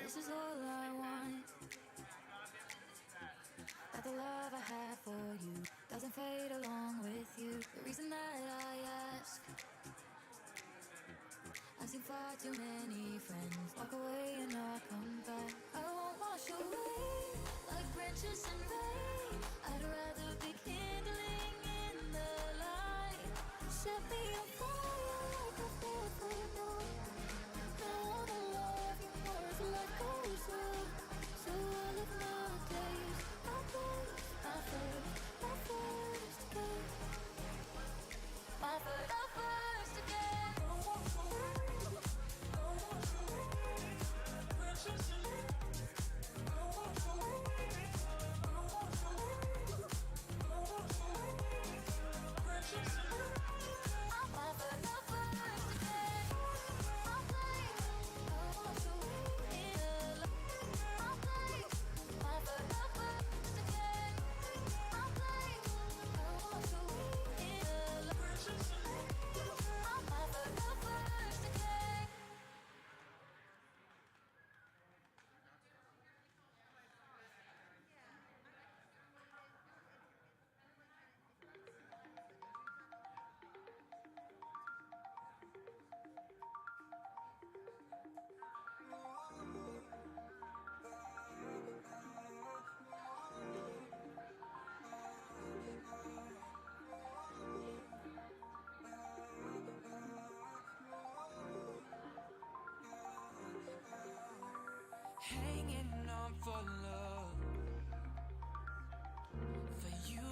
This is all I want. That the love I have for you doesn't fade along with you. The reason that I ask, I've seen far too many friends walk away and not come back. I won't wash away like branches in rain. I'd rather be kindling in the light. Set me on fire like a firework. I wanna love you more as life goes on. So all of my days, my first again. My first again. Hanging on for love, for you,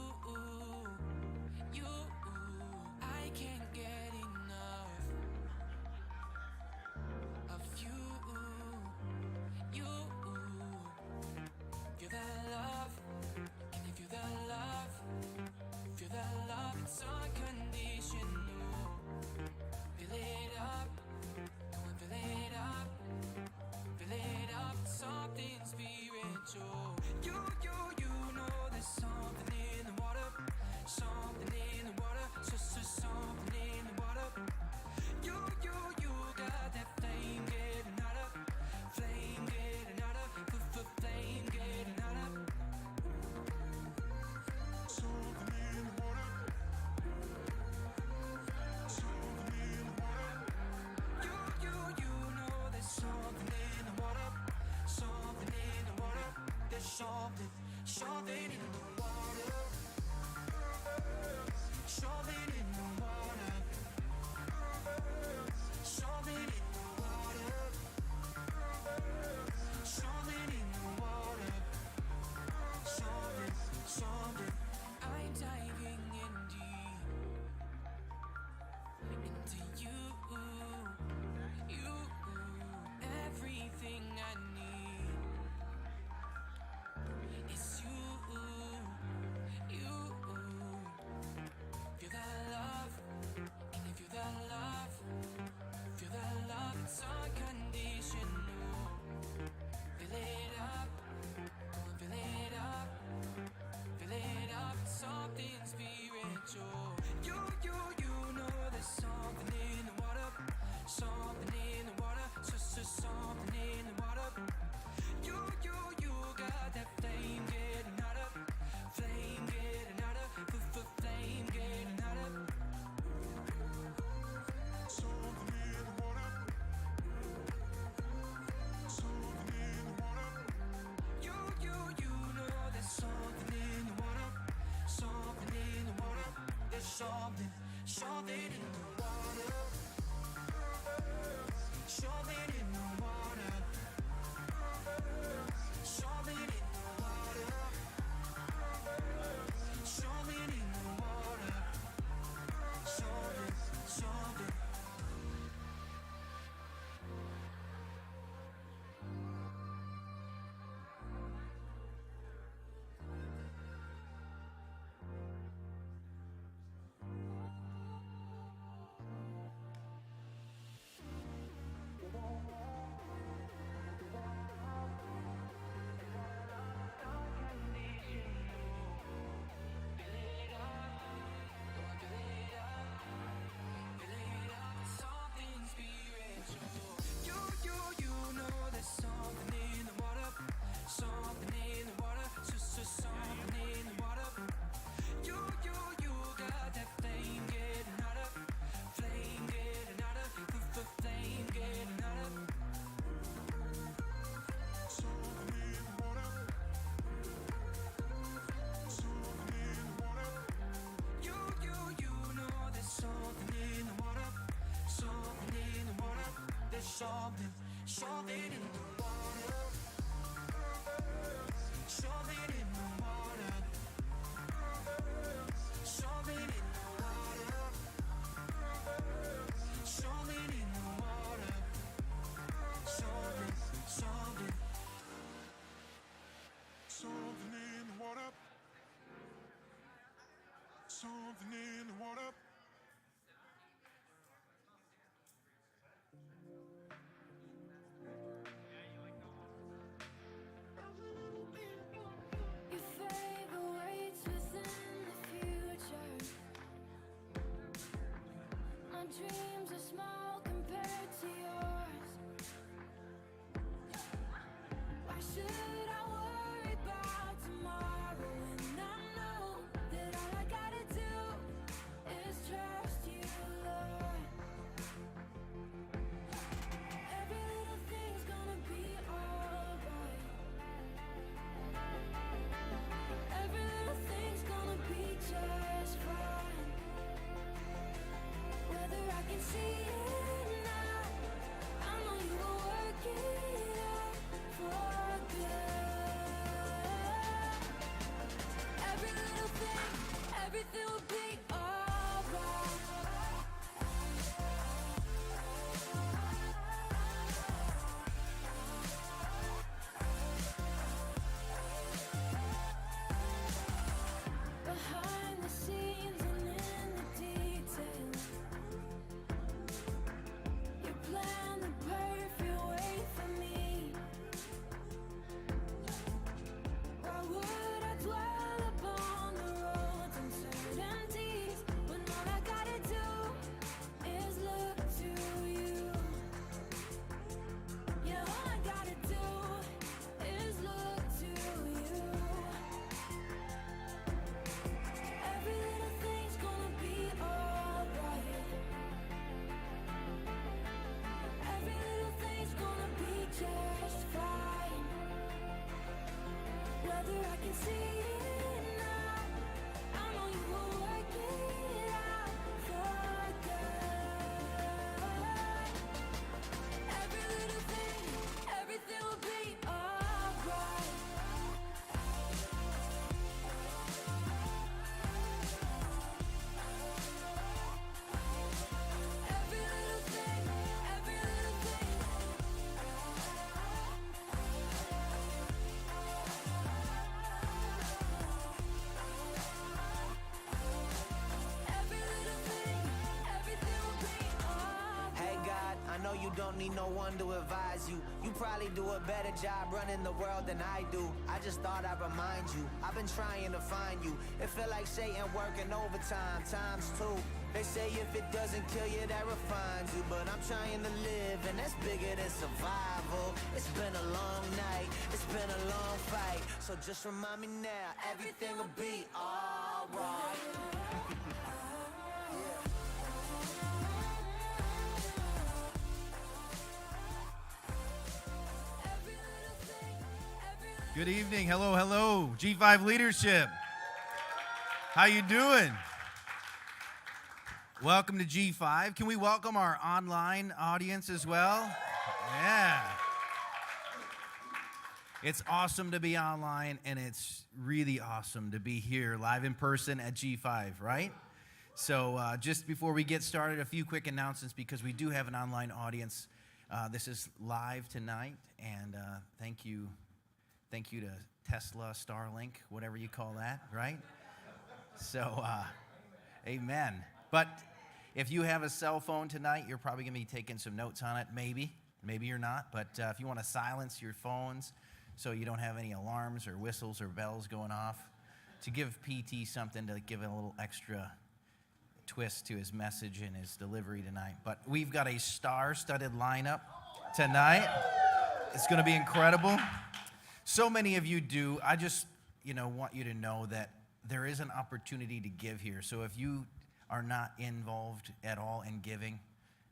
you. I can't get enough of you, you. Feel that love, can you feel that love? Feel that love, it's unconditional. Fill it up, come on, fill it up. Fill it up, something spiritual. You know there's something in the water. Something in the water, just something in the water. You got that flame getting hotter. Flame getting hotter, flame getting hotter. Something in the water. Something in the water. You know there's something in the water. Something in the water. There's something in the water. Something in the water. Something in the water. Something in the water. Something. I'm diving in deep into you. Everything I need is you. Feel that love, can you feel that love? Feel that love, it's unconditional. Fill it up, come on, fill it up. Fill it up, it's something spiritual. You know there's something in the water. Something in the water, just something in the water. You got that flame getting hotter. Flame getting hotter, flame getting hotter. Something in the water. Something in the water. You know there's something in the water. Something in the water. There's something in the water. Something in the water. Something in the water. Something in the water. Something. Shove it in the water. Shove it in the water. Shove it in the water. Shove it in the water. Shove it, shove it. Something in the water. Something in the water. Your favor waits within the future. My dreams are small compared to yours. Why should I worry about tomorrow when I know that all I gotta do is trust you, Lord? Every little thing's gonna be alright. Every little thing's gonna be just fine. Whether I can see it now, I know you will work it out for good. Every little thing, everything will be alright. Behind the scenes and in the details, you plan the perfect way for me. Why would I dwell upon the roads and certainties when all I gotta do is look to you? Yeah, all I gotta do is look to you. Every little thing's gonna be alright. Every little thing's gonna be just fine. Whether I can see it now, I know you will work it out for good. Every little thing, everything will be alright. Every little thing, every little thing. Every little thing, everything will be alright. Hey God, I know you don't need no one to advise you. You probably do a better job running the world than I do. I just thought I'd remind you, I've been trying to find you. It feel like Satan working overtime, times two. They say if it doesn't kill you, that refines you. But I'm trying to live, and that's bigger than survival. It's been a long night, it's been a long fight. So just remind me now, everything will be alright. Every little thing, every little Good evening. Hello, hello. G5 leadership. How you doing? Welcome to G5. Can we welcome our online audience as well? Yeah. It's awesome to be online, and it's really awesome to be here live in person at G5, right? So just before we get started, a few quick announcements because we do have an online audience. This is live tonight, and thank you to Tesla, Starlink, whatever you call that, right? So, amen. But if you have a cell phone tonight, you're probably going to be taking some notes on it, maybe. Maybe you're not. But if you want to silence your phones so you don't have any alarms or whistles or bells going off, to give PT something to give it a little extra twist to his message and his delivery tonight. But we've got a star-studded lineup tonight. It's going to be incredible. So many of you do. I just, want you to know that there is an opportunity to give here. So if you are not involved at all in giving,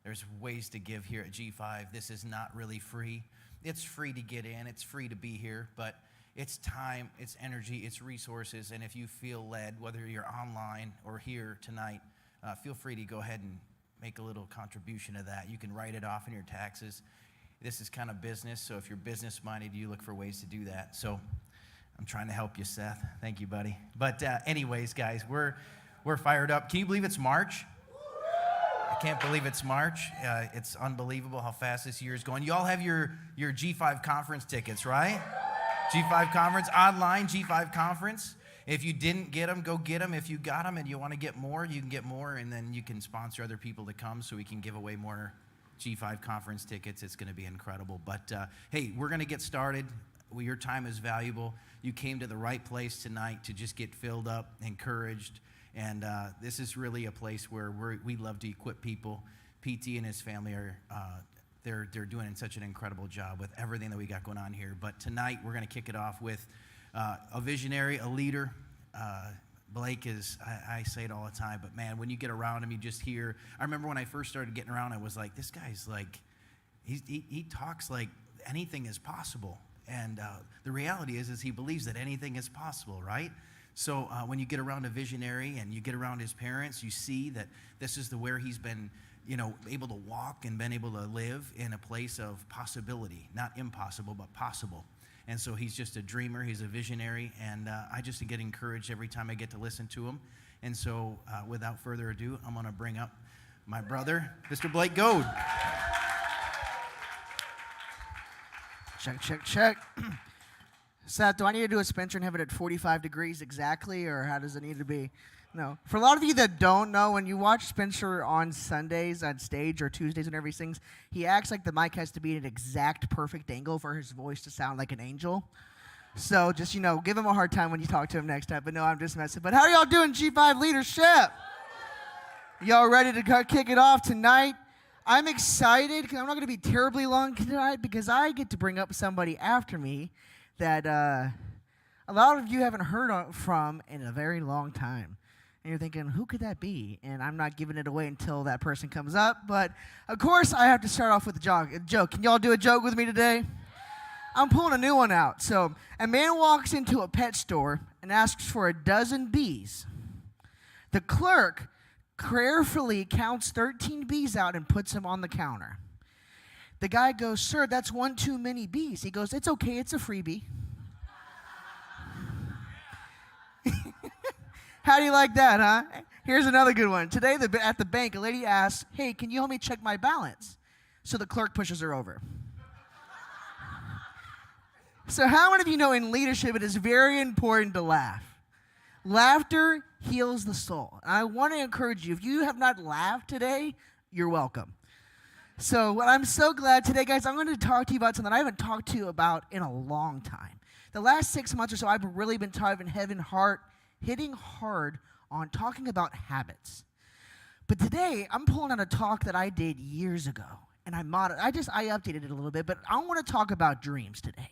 there's ways to give here at G5. This is not really free. It's free to get in. It's free to be here, but it's time, it's energy, it's resources. And if you feel led, whether you're online or here tonight, feel free to go ahead and make a little contribution to that. You can write it off in your taxes. This is kind of business, so if you're business-minded, you look for ways to do that. So I'm trying to help you, Seth. Thank you, buddy. But anyways, guys, we're fired up. Can you believe it's March? I can't believe it's March. It's unbelievable how fast this year is going. You all have your G5 conference tickets, right? G5 conference, online G5 conference. If you didn't get them, go get them. If you got them and you want to get more, you can get more, and then you can sponsor other people to come so we can give away more G5 conference tickets. It's going to be incredible. But, hey, we're going to get started. Well, your time is valuable. You came to the right place tonight to just get filled up, encouraged, and this is really a place where we love to equip people. PT and his family are they're doing such an incredible job with everything that we got going on here. But tonight we're going to kick it off with a visionary, a leader. Blake is, I say it all the time, but man, when you get around him, you just hear. I remember when I first started getting around, I was like, this guy's like, he talks like anything is possible. And the reality is he believes that anything is possible, right? So when you get around a visionary and you get around his parents, you see that this is where he's been, able to walk and been able to live in a place of possibility, not impossible, but possible. And so he's just a dreamer, he's a visionary, and I just get encouraged every time I get to listen to him. And so without further ado, I'm going to bring up my brother, Mr. Blake Goad. Check. Seth, do I need to do a Spencer and have it at 45 degrees exactly, or how does it need to be? No. For a lot of you that don't know, when you watch Spencer on Sundays on stage or Tuesdays whenever he sings, he acts like the mic has to be at an exact perfect angle for his voice to sound like an angel. So just, give him a hard time when you talk to him next time. But no, I'm just messing. But how are y'all doing, G5 leadership? Y'all ready to kick it off tonight? I'm excited because I'm not going to be terribly long tonight because I get to bring up somebody after me that a lot of you haven't heard from in a very long time. And you're thinking, who could that be? And I'm not giving it away until that person comes up. But, of course, I have to start off with a joke. Can y'all do a joke with me today? I'm pulling a new one out. So a man walks into a pet store and asks for a dozen bees. The clerk carefully counts 13 bees out and puts them on the counter. The guy goes, sir, that's one too many bees. He goes, it's okay, it's a freebie. How do you like that, huh? Here's another good one. Today at the bank, a lady asks, hey, can you help me check my balance? So the clerk pushes her over. So how many of you know in leadership it is very important to laugh? Laughter heals the soul. And I want to encourage you, if you have not laughed today, you're welcome. So what I'm so glad today, guys, I'm going to talk to you about something I haven't talked to you about in a long time. The last 6 months or so, I've really been hitting hard on talking about habits. But today, I'm pulling out a talk that I did years ago, and I updated it a little bit, but I want to talk about dreams today.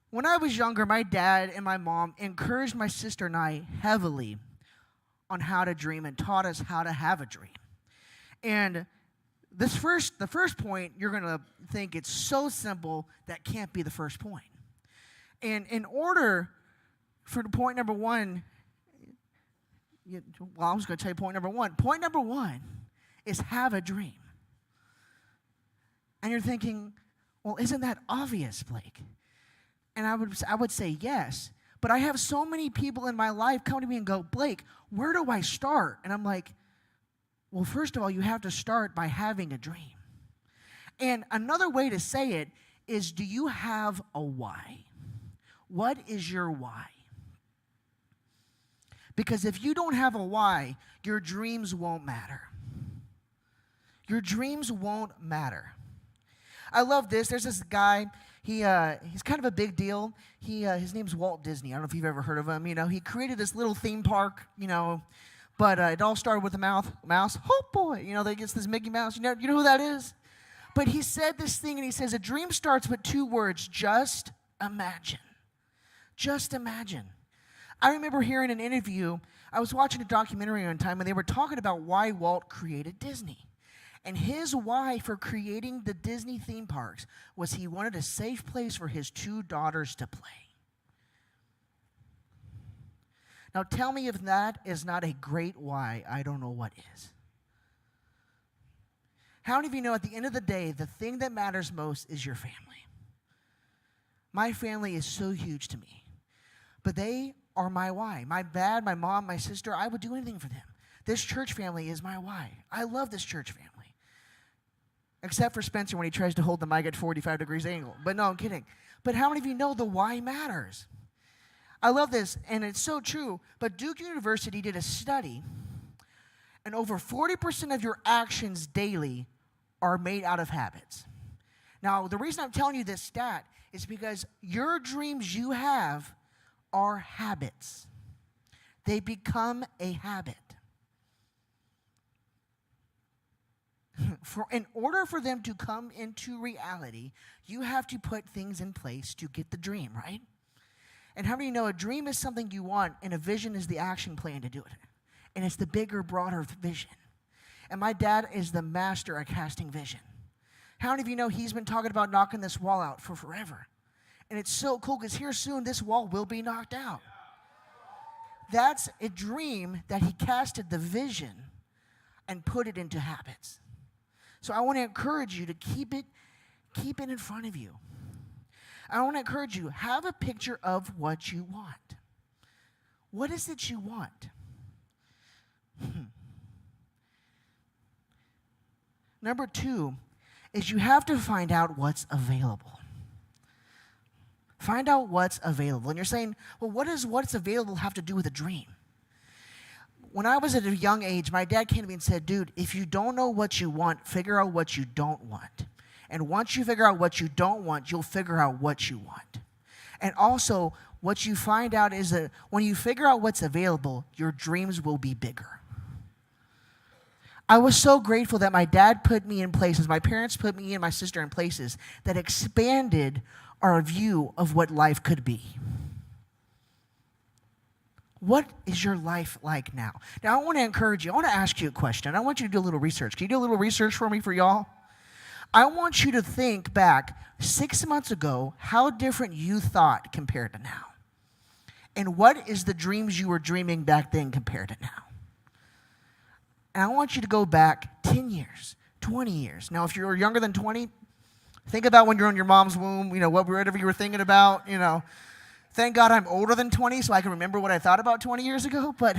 When I was younger, my dad and my mom encouraged my sister and I heavily on how to dream and taught us how to have a dream. And the first point, you're going to think it's so simple that can't be the first point. And in order for point number one, I'm just going to tell you point number one. Point number one is have a dream. And you're thinking, well, isn't that obvious, Blake? And I would say yes, but I have so many people in my life come to me and go, Blake, where do I start? And I'm like, well, first of all, you have to start by having a dream. And another way to say it is, do you have a why? What is your why? Because if you don't have a why, your dreams won't matter. Your dreams won't matter. I love this. There's this guy. He's kind of a big deal. His name's Walt Disney. I don't know if you've ever heard of him. He created this little theme park, but it all started with a mouse. Oh, boy. They get this Mickey Mouse. You know who that is? But he said this thing, and he says, a dream starts with 2 words, just imagine. Just imagine. I remember hearing an interview. I was watching a documentary one time, and they were talking about why Walt created Disney. And his why for creating the Disney theme parks was he wanted a safe place for his 2 daughters to play. Now tell me if that is not a great why, I don't know what is. How many of you know at the end of the day, the thing that matters most is your family? My family is so huge to me, but they are my why. My dad, my mom, my sister, I would do anything for them. This church family is my why. I love this church family. Except for Spencer when he tries to hold the mic at 45 degrees angle. But no, I'm kidding. But how many of you know the why matters? I love this, and it's so true. But Duke University did a study, and over 40% of your actions daily are made out of habits. Now, the reason I'm telling you this stat is because your dreams you have are habits. They become a habit. In order for them to come into reality, you have to put things in place to get the dream, right? And how many know a dream is something you want and a vision is the action plan to do it? And it's the bigger, broader vision. And my dad is the master at casting vision. How many of you know he's been talking about knocking this wall out for forever? And it's so cool because here soon this wall will be knocked out. That's a dream that he casted the vision and put it into habits. So I want to encourage you to keep it in front of you. I want to encourage you, have a picture of what you want. What is it you want? Number 2 is you have to find out what's available. Find out what's available. And you're saying, well, what does what's available have to do with a dream? When I was at a young age, my dad came to me and said, dude, if you don't know what you want, figure out what you don't want. And once you figure out what you don't want, you'll figure out what you want. And also, what you find out is that when you figure out what's available, your dreams will be bigger. I was so grateful that my dad put me in places, my parents put me and my sister in places that expanded our view of what life could be. What is your life like now? Now, I want to encourage you. I want to ask you a question. I want you to do a little research. Can you do a little research for me, for y'all? I want you to think back 6 months ago, how different you thought compared to now. And what is the dreams you were dreaming back then compared to now? And I want you to go back 10 years, 20 years. Now, if you're younger than 20, think about when you're in your mom's womb, whatever you were thinking about, Thank God I'm older than 20 so I can remember what I thought about 20 years ago. But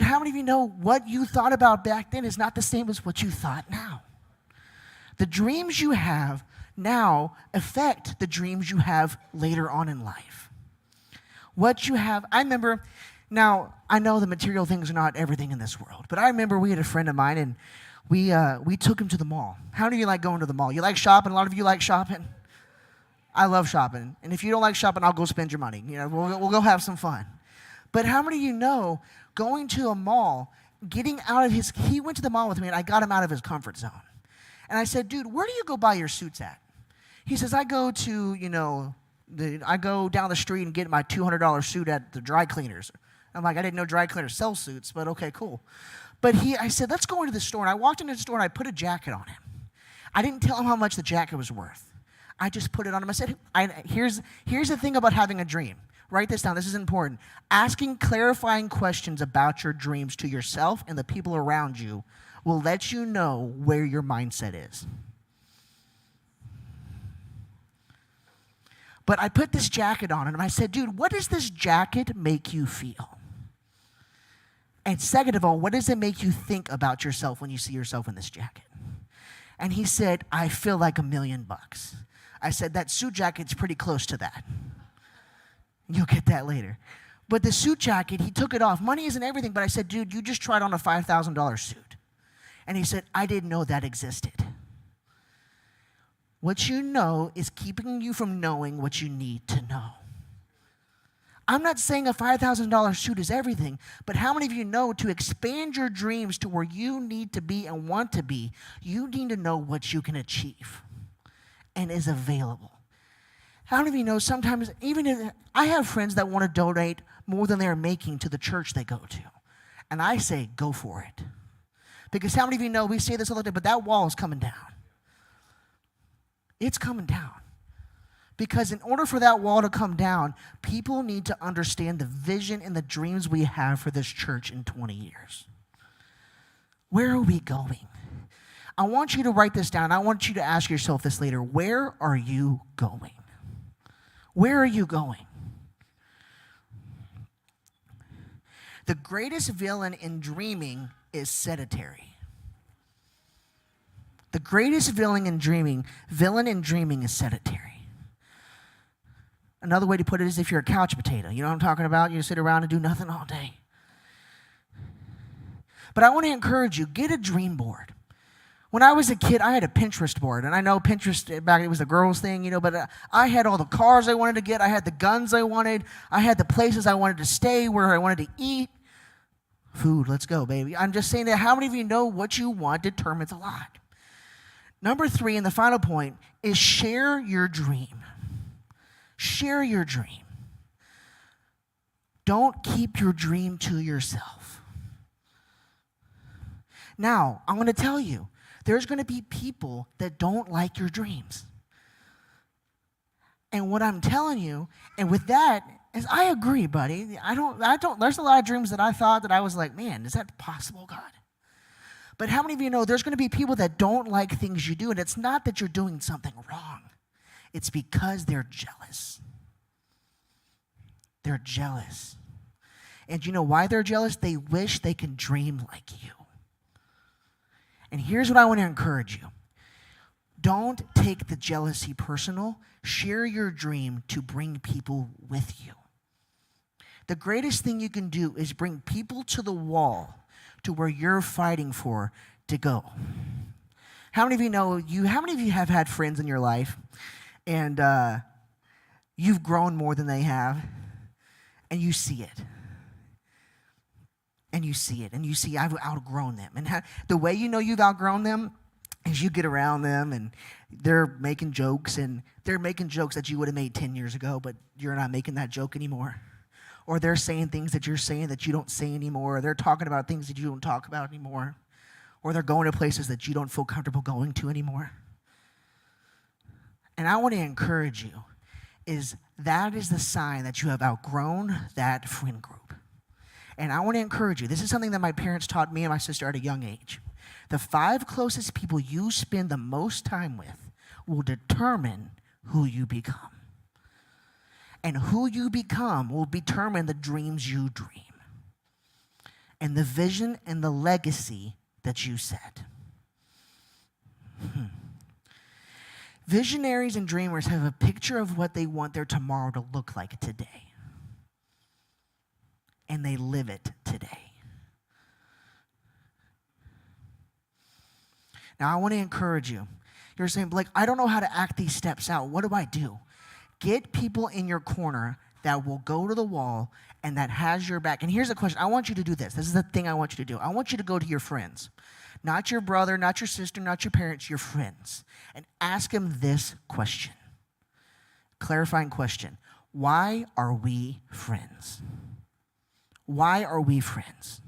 how many of you know what you thought about back then is not the same as what you thought now? The dreams you have now affect the dreams you have later on in life. What you have, I remember, now I know the material things are not everything in this world, but I remember we had a friend of mine and we took him to the mall. How do you like going to the mall? You like shopping? A lot of you like shopping? I love shopping. And if you don't like shopping, I'll go spend your money. We'll go have some fun. But how many of you know going to a mall, getting out of he went to the mall with me and I got him out of his comfort zone. And I said, dude, where do you go buy your suits at? He says, I go to, I go down the street and get my $200 suit at the dry cleaners. I'm like, I didn't know dry cleaners sell suits, but okay, cool. But I said, let's go into the store. And I walked into the store and I put a jacket on him. I didn't tell him how much the jacket was worth. I just put it on him. I said, here's the thing about having a dream. Write this down. This is important. Asking clarifying questions about your dreams to yourself and the people around you will let you know where your mindset is. But I put this jacket on him and I said, dude, what does this jacket make you feel? And second of all, what does it make you think about yourself when you see yourself in this jacket? And he said, I feel like $1 million. I said, that suit jacket's pretty close to that. You'll get that later. But the suit jacket, he took it off. Money isn't everything, but I said, dude, you just tried on a $5,000 suit. And he said, I didn't know that existed. What you know is keeping you from knowing what you need to know. I'm not saying a $5,000 suit is everything, but how many of you know to expand your dreams to where you need to be and want to be, you need to know what you can achieve and is available. How many of you know sometimes, even if I have friends that want to donate more than they're making to the church they go to. And I say, go for it. Because how many of you know, we say this all the time, but that wall is coming down. It's coming down. Because in order for that wall to come down, people need to understand the vision and the dreams we have for this church in 20 years. Where are we going? I want you to write this down. I want you to ask yourself this later. Where are you going? Where are you going? The greatest villain in dreaming is sedentary. The greatest villain in dreaming is sedentary. Another way to put it is if you're a couch potato. You know what I'm talking about? You sit around and do nothing all day. But I want to encourage you, get a dream board. When I was a kid, I had a Pinterest board. And I know Pinterest, back it was a girls' thing, but I had all the cars I wanted to get. I had the guns I wanted. I had the places I wanted to stay, where I wanted to eat. Food, let's go, baby. I'm just saying that how many of you know what you want determines a lot? Number 3, and the final point, is share your dream. Share your dream. Don't keep your dream to yourself. Now, I'm going to tell you, there's going to be people that don't like your dreams. And what I'm telling you, and with that, is I agree, buddy. I don't, there's a lot of dreams that I thought that I was like, man, is that possible, God? But how many of you know there's going to be people that don't like things you do, and it's not that you're doing something wrong. It's because they're jealous. They're jealous. And you know why they're jealous? They wish they can dream like you. And here's what I want to encourage you. Don't take the jealousy personal. Share your dream to bring people with you. The greatest thing you can do is bring people to the wall to where you're fighting for to go. How many of you know, how many of you have had friends in your life and you've grown more than they have and you see it? And you see it, and you see I've outgrown them. And the way you know you've outgrown them is you get around them, and they're making jokes that you would have made 10 years ago, but you're not making that joke anymore. Or they're saying things that you're saying that you don't say anymore. Or they're talking about things that you don't talk about anymore. Or they're going to places that you don't feel comfortable going to anymore. And I want to encourage you, that is the sign that you have outgrown that friend group. And I want to encourage you, this is something that my parents taught me and my sister at a young age. The 5 closest people you spend the most time with will determine who you become. And who you become will determine the dreams you dream. And the vision and the legacy that you set. Visionaries and dreamers have a picture of what they want their tomorrow to look like today. And they live it today. Now, I want to encourage you. You're saying, Blake, I don't know how to act these steps out. What do I do? Get people in your corner that will go to the wall and that has your back. And here's the question. I want you to do this. This is the thing I want you to do. I want you to go to your friends. Not your brother, not your sister, not your parents, your friends. And ask them this question. Clarifying question. Why are we friends? Why are we friends?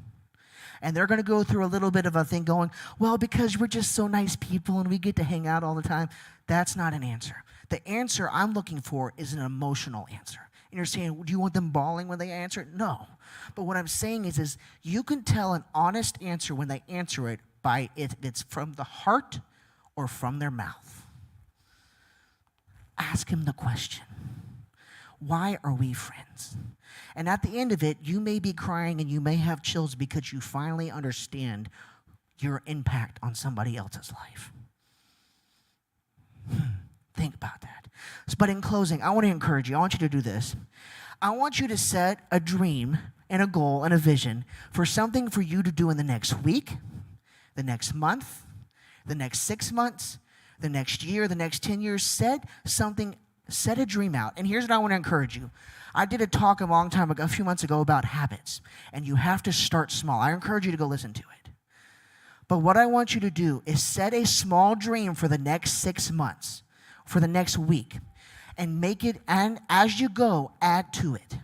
And they're going to go through a little bit of a thing going, well, because we're just so nice people and we get to hang out all the time. That's not an answer. The answer I'm looking for is an emotional answer. And you're saying, do you want them bawling when they answer it? No. But what I'm saying is you can tell an honest answer when they answer it by if it's from the heart or from their mouth. Ask him the question. Why are we friends? And at the end of it, you may be crying and you may have chills because you finally understand your impact on somebody else's life. Think about that. But in closing, I want to encourage you. I want you to do this. I want you to set a dream and a goal and a vision for something for you to do in the next week, the next month, the next 6 months, the next year, the next 10 years. Set a dream out. And here's what I want to encourage you. I did a talk a few months ago about habits, and you have to start small. I encourage you to go listen to it. But what I want you to do is set a small dream for the next 6 months, for the next week, and make it, and as you go, add to it.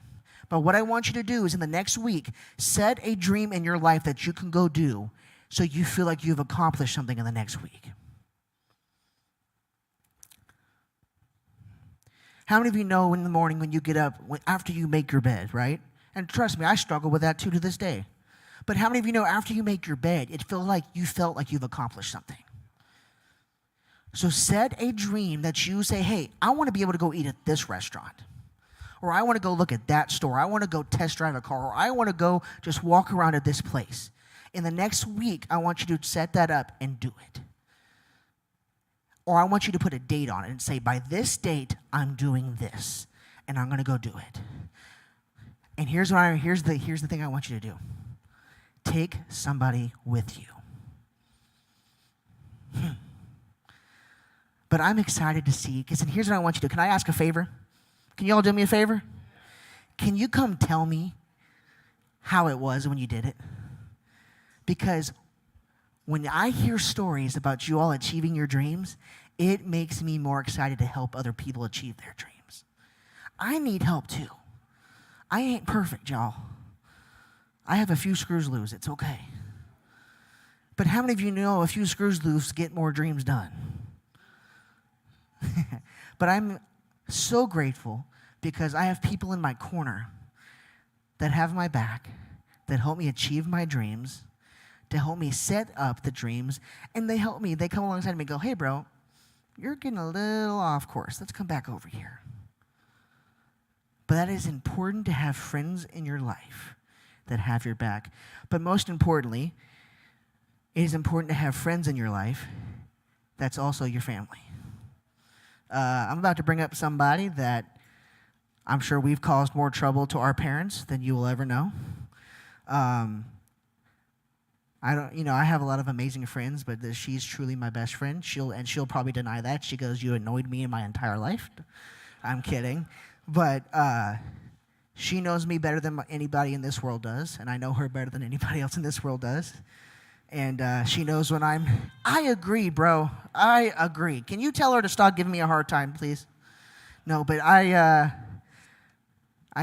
But what I want you to do is in the next week, set a dream in your life that you can go do so you feel like you've accomplished something in the next week. How many of you know in the morning when you get up, after you make your bed, right? And trust me, I struggle with that too to this day. But how many of you know after you make your bed, it felt like you've accomplished something? So set a dream that you say, hey, I want to be able to go eat at this restaurant. Or I want to go look at that store. I want to go test drive a car. Or I want to go just walk around at this place. In the next week, I want you to set that up and do it. Or I want you to put a date on it and say, by this date, I'm doing this. And I'm going to go do it. And here's the thing I want you to do. Take somebody with you. But I'm excited to see, because here's what I want you to do. Can I ask a favor? Can you all do me a favor? Can you come tell me how it was when you did it? Because when I hear stories about you all achieving your dreams, it makes me more excited to help other people achieve their dreams. I need help too. I ain't perfect, y'all. I have a few screws loose. It's okay. But how many of you know a few screws loose get more dreams done? But I'm so grateful because I have people in my corner that have my back, that help me achieve my dreams, to help me set up the dreams, and they help me. They come alongside me and go, hey, bro, you're getting a little off course. Let's come back over here. But that is important to have friends in your life that have your back. But most importantly, it is important to have friends in your life that's also your family. I'm about to bring up somebody that I'm sure we've caused more trouble to our parents than you will ever know. I have a lot of amazing friends, but she's truly my best friend. She'll probably deny that. She goes, you annoyed me in my entire life. I'm kidding. But she knows me better than anybody in this world does, and I know her better than anybody else in this world does. And she knows when I agree, bro. I agree. Can you tell her to stop giving me a hard time, please? No, but I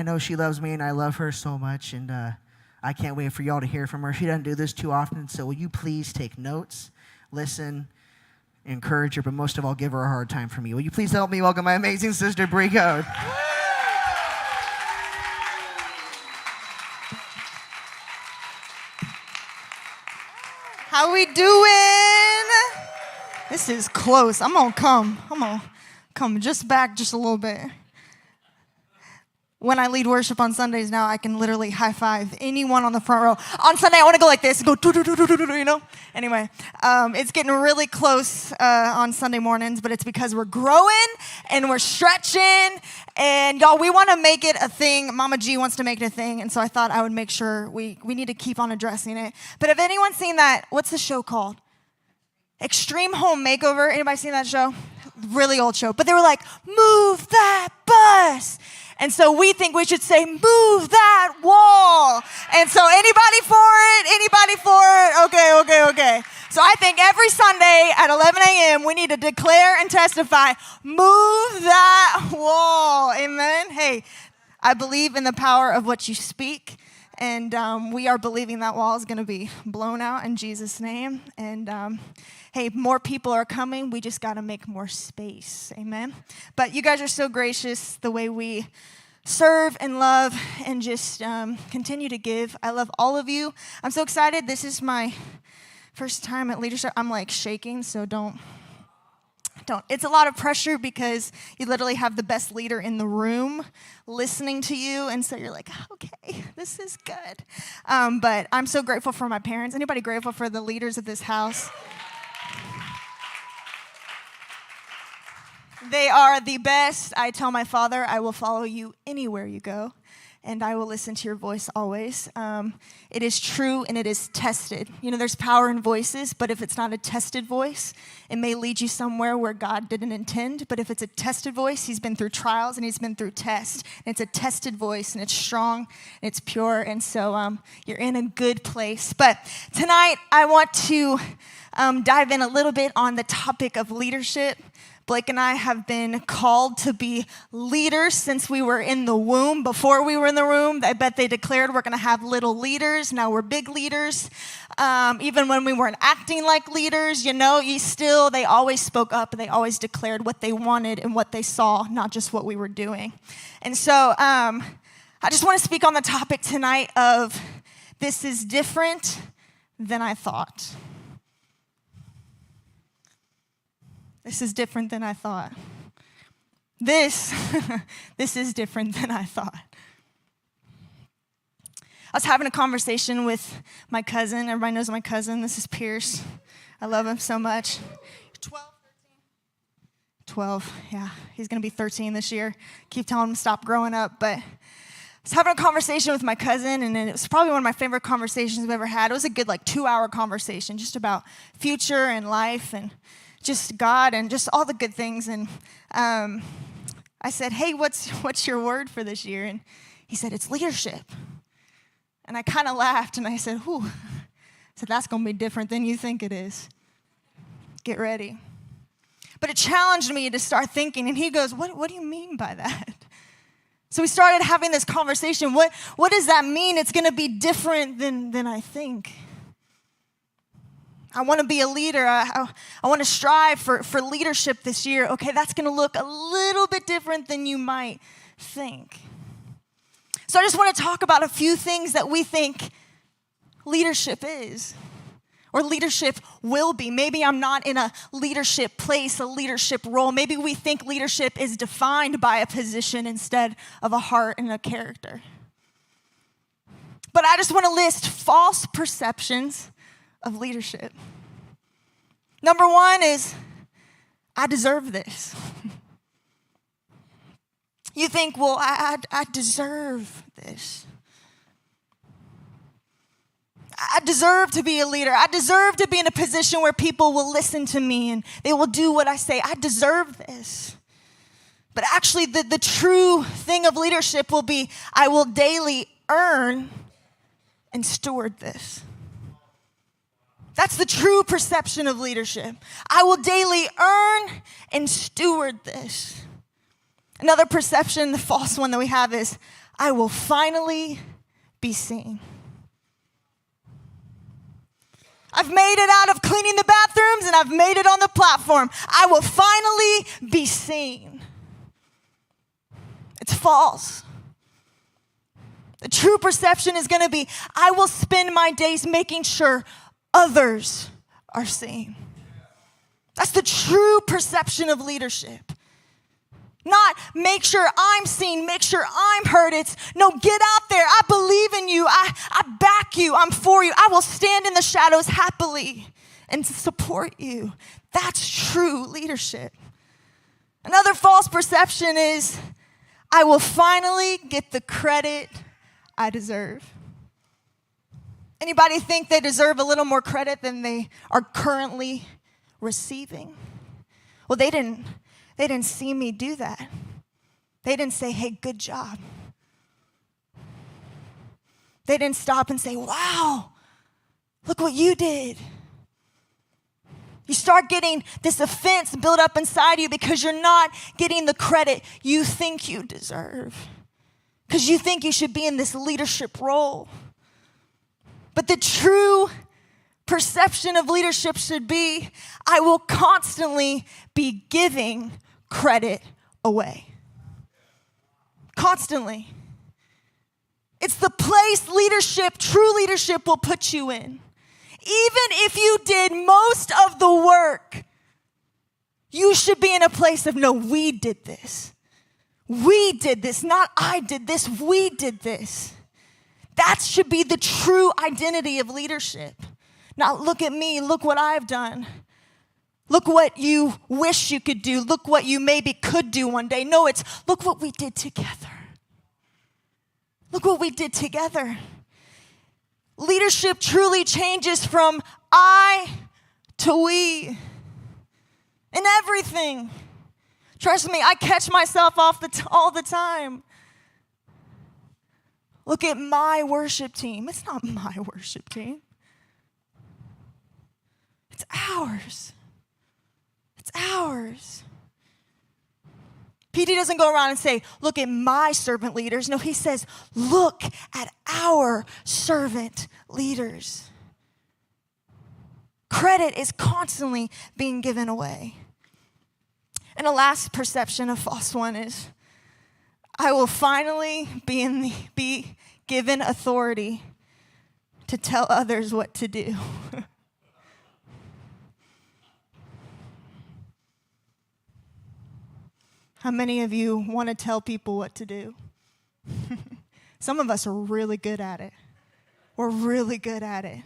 know she loves me, and I love her so much, and I can't wait for y'all to hear from her. She doesn't do this too often, so will you please take notes, listen, encourage her, but most of all, give her a hard time for me. Will you please help me welcome my amazing sister, Bree Code? How we doing? This is close. I'm gonna come just back just a little bit. When I lead worship on Sundays now, I can literally high five anyone on the front row. On Sunday, I want to go like this, go do, you know? Anyway, it's getting really close on Sunday mornings, but it's because we're growing and we're stretching. And y'all, we want to make it a thing. Mama G wants to make it a thing, and so I thought I would make sure we need to keep on addressing it. But if anyone's seen that, what's the show called? Extreme Home Makeover. Anybody seen that show? Really old show. But they were like, move that bus. And so we think we should say, move that wall. And so anybody for it? Anybody for it? Okay. So I think every Sunday at 11 a.m., we need to declare and testify, move that wall. Amen. Hey, I believe in the power of what you speak. And we are believing that wall is going to be blown out in Jesus' name. And hey, more people are coming. We just got to make more space. Amen. But you guys are so gracious the way we serve and love and just continue to give. I love all of you. I'm so excited. This is my first time at leadership. I'm like shaking, so don't. It's a lot of pressure because you literally have the best leader in the room listening to you, and so you're like, okay, this is good. But I'm so grateful for my parents. Anybody grateful for the leaders of this house? They are the best. I tell my father, I will follow you anywhere you go, and I will listen to your voice always. It is true, and it is tested. You know, there's power in voices, but if it's not a tested voice, it may lead you somewhere where God didn't intend. But if it's a tested voice, he's been through trials, and he's been through tests. And it's a tested voice, and it's strong, and it's pure, and so you're in a good place. But tonight, I want to dive in a little bit on the topic of leadership. Blake and I have been called to be leaders since we were in the womb. Before we were in the womb, I bet they declared we're going to have little leaders. Now we're big leaders. Even when we weren't acting like leaders, you know, they always spoke up and they always declared what they wanted and what they saw, not just what we were doing. And so I just want to speak on the topic tonight of this is different than I thought. This is different than I thought. This is different than I thought. I was having a conversation with my cousin. Everybody knows my cousin. This is Pierce. I love him so much. 12, yeah. He's going to be 13 this year. Keep telling him to stop growing up. But I was having a conversation with my cousin, and it was probably one of my favorite conversations I've ever had. It was a good 2-hour conversation just about future and life and just God and just all the good things. And I said, hey, what's your word for this year? And he said, it's leadership. And I kind of laughed, and I said, whew. I said, that's going to be different than you think it is. Get ready. But it challenged me to start thinking, and he goes, what do you mean by that? So we started having this conversation. What does that mean? It's going to be different than I think. I want to be a leader. I want to strive for leadership this year. Okay, that's going to look a little bit different than you might think. So I just want to talk about a few things that we think leadership is, or leadership will be. Maybe I'm not in a leadership place, a leadership role. Maybe we think leadership is defined by a position instead of a heart and a character. But I just want to list false perceptions of leadership. Number one is, I deserve this. You think, well, I deserve this. I deserve to be a leader. I deserve to be in a position where people will listen to me and they will do what I say. I deserve this. But actually, the true thing of leadership will be, I will daily earn and steward this. That's the true perception of leadership. I will daily earn and steward this. Another perception, the false one that we have is, I will finally be seen. I've made it out of cleaning the bathrooms and I've made it on the platform. I will finally be seen. It's false. The true perception is going to be, I will spend my days making sure others are seen. That's the true perception of leadership. Not make sure I'm seen, make sure I'm heard. It's, no, get out there. I believe in you. I back you. I'm for you. I will stand in the shadows happily and support you. That's true leadership. Another false perception is, I will finally get the credit I deserve. Anybody think they deserve a little more credit than they are currently receiving? Well, they didn't see me do that. They didn't say, hey, good job. They didn't stop and say, wow, look what you did. You start getting this offense built up inside you because you're not getting the credit you think you deserve. Because you think you should be in this leadership role. But the true perception of leadership should be, I will constantly be giving credit away. Constantly. It's the place true leadership will put you in. Even if you did most of the work, you should be in a place of, no, we did this. We did this, not I did this, we did this. That should be the true identity of leadership. Not look at me, look what I've done. Look what you wish you could do. Look what you maybe could do one day. No, it's look what we did together. Look what we did together. Leadership truly changes from I to we in everything. Trust me, I catch myself all the time. Look at my worship team. It's not my worship team. It's ours. It's ours. PD doesn't go around and say, look at my servant leaders. No, he says, look at our servant leaders. Credit is constantly being given away. And the last perception, a false one, is I will finally be given authority to tell others what to do. How many of you want to tell people what to do? Some of us are really good at it. We're really good at it.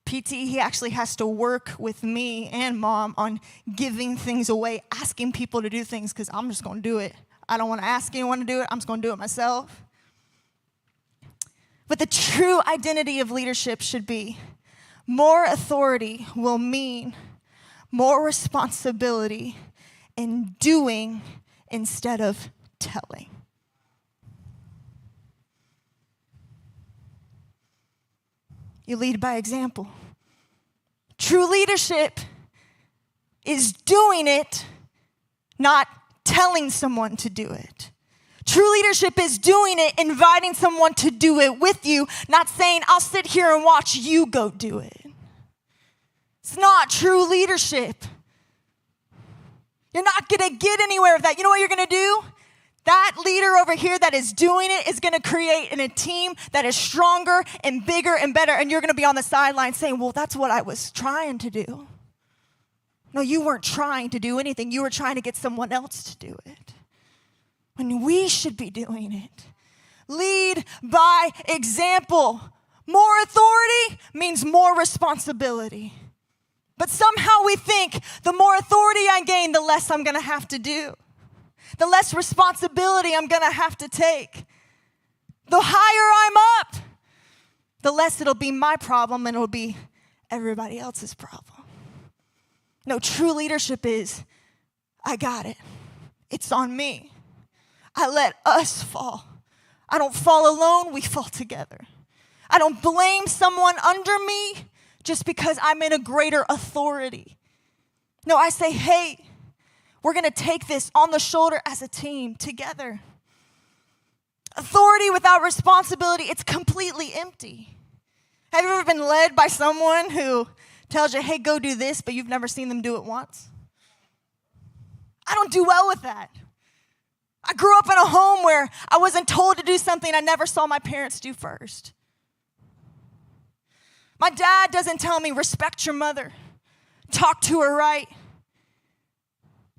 PT, he actually has to work with me and mom on giving things away, asking people to do things, because I'm just going to do it. I don't want to ask anyone to do it. I'm just going to do it myself. But the true identity of leadership should be more authority will mean more responsibility in doing instead of telling. You lead by example. True leadership is doing it, not telling someone to do it. True leadership is doing it, inviting someone to do it with you, not saying, I'll sit here and watch you go do it. It's not true leadership. You're not going to get anywhere with that. You know what you're going to do? That leader over here that is doing it is going to create a team that is stronger and bigger and better, and you're going to be on the sideline saying, well, that's what I was trying to do. No, you weren't trying to do anything. You were trying to get someone else to do it. When we should be doing it. Lead by example. More authority means more responsibility. But somehow we think the more authority I gain, the less I'm going to have to do. The less responsibility I'm going to have to take. The higher I'm up, the less it'll be my problem and it'll be everybody else's problem. No, true leadership is, I got it. It's on me. I let us fall. I don't fall alone, we fall together. I don't blame someone under me just because I'm in a greater authority. No, I say, hey, we're going to take this on the shoulder as a team together. Authority without responsibility, it's completely empty. Have you ever been led by someone who tells you, hey, go do this, but you've never seen them do it once? I don't do well with that. I grew up in a home where I wasn't told to do something I never saw my parents do first. My dad doesn't tell me, respect your mother, talk to her right.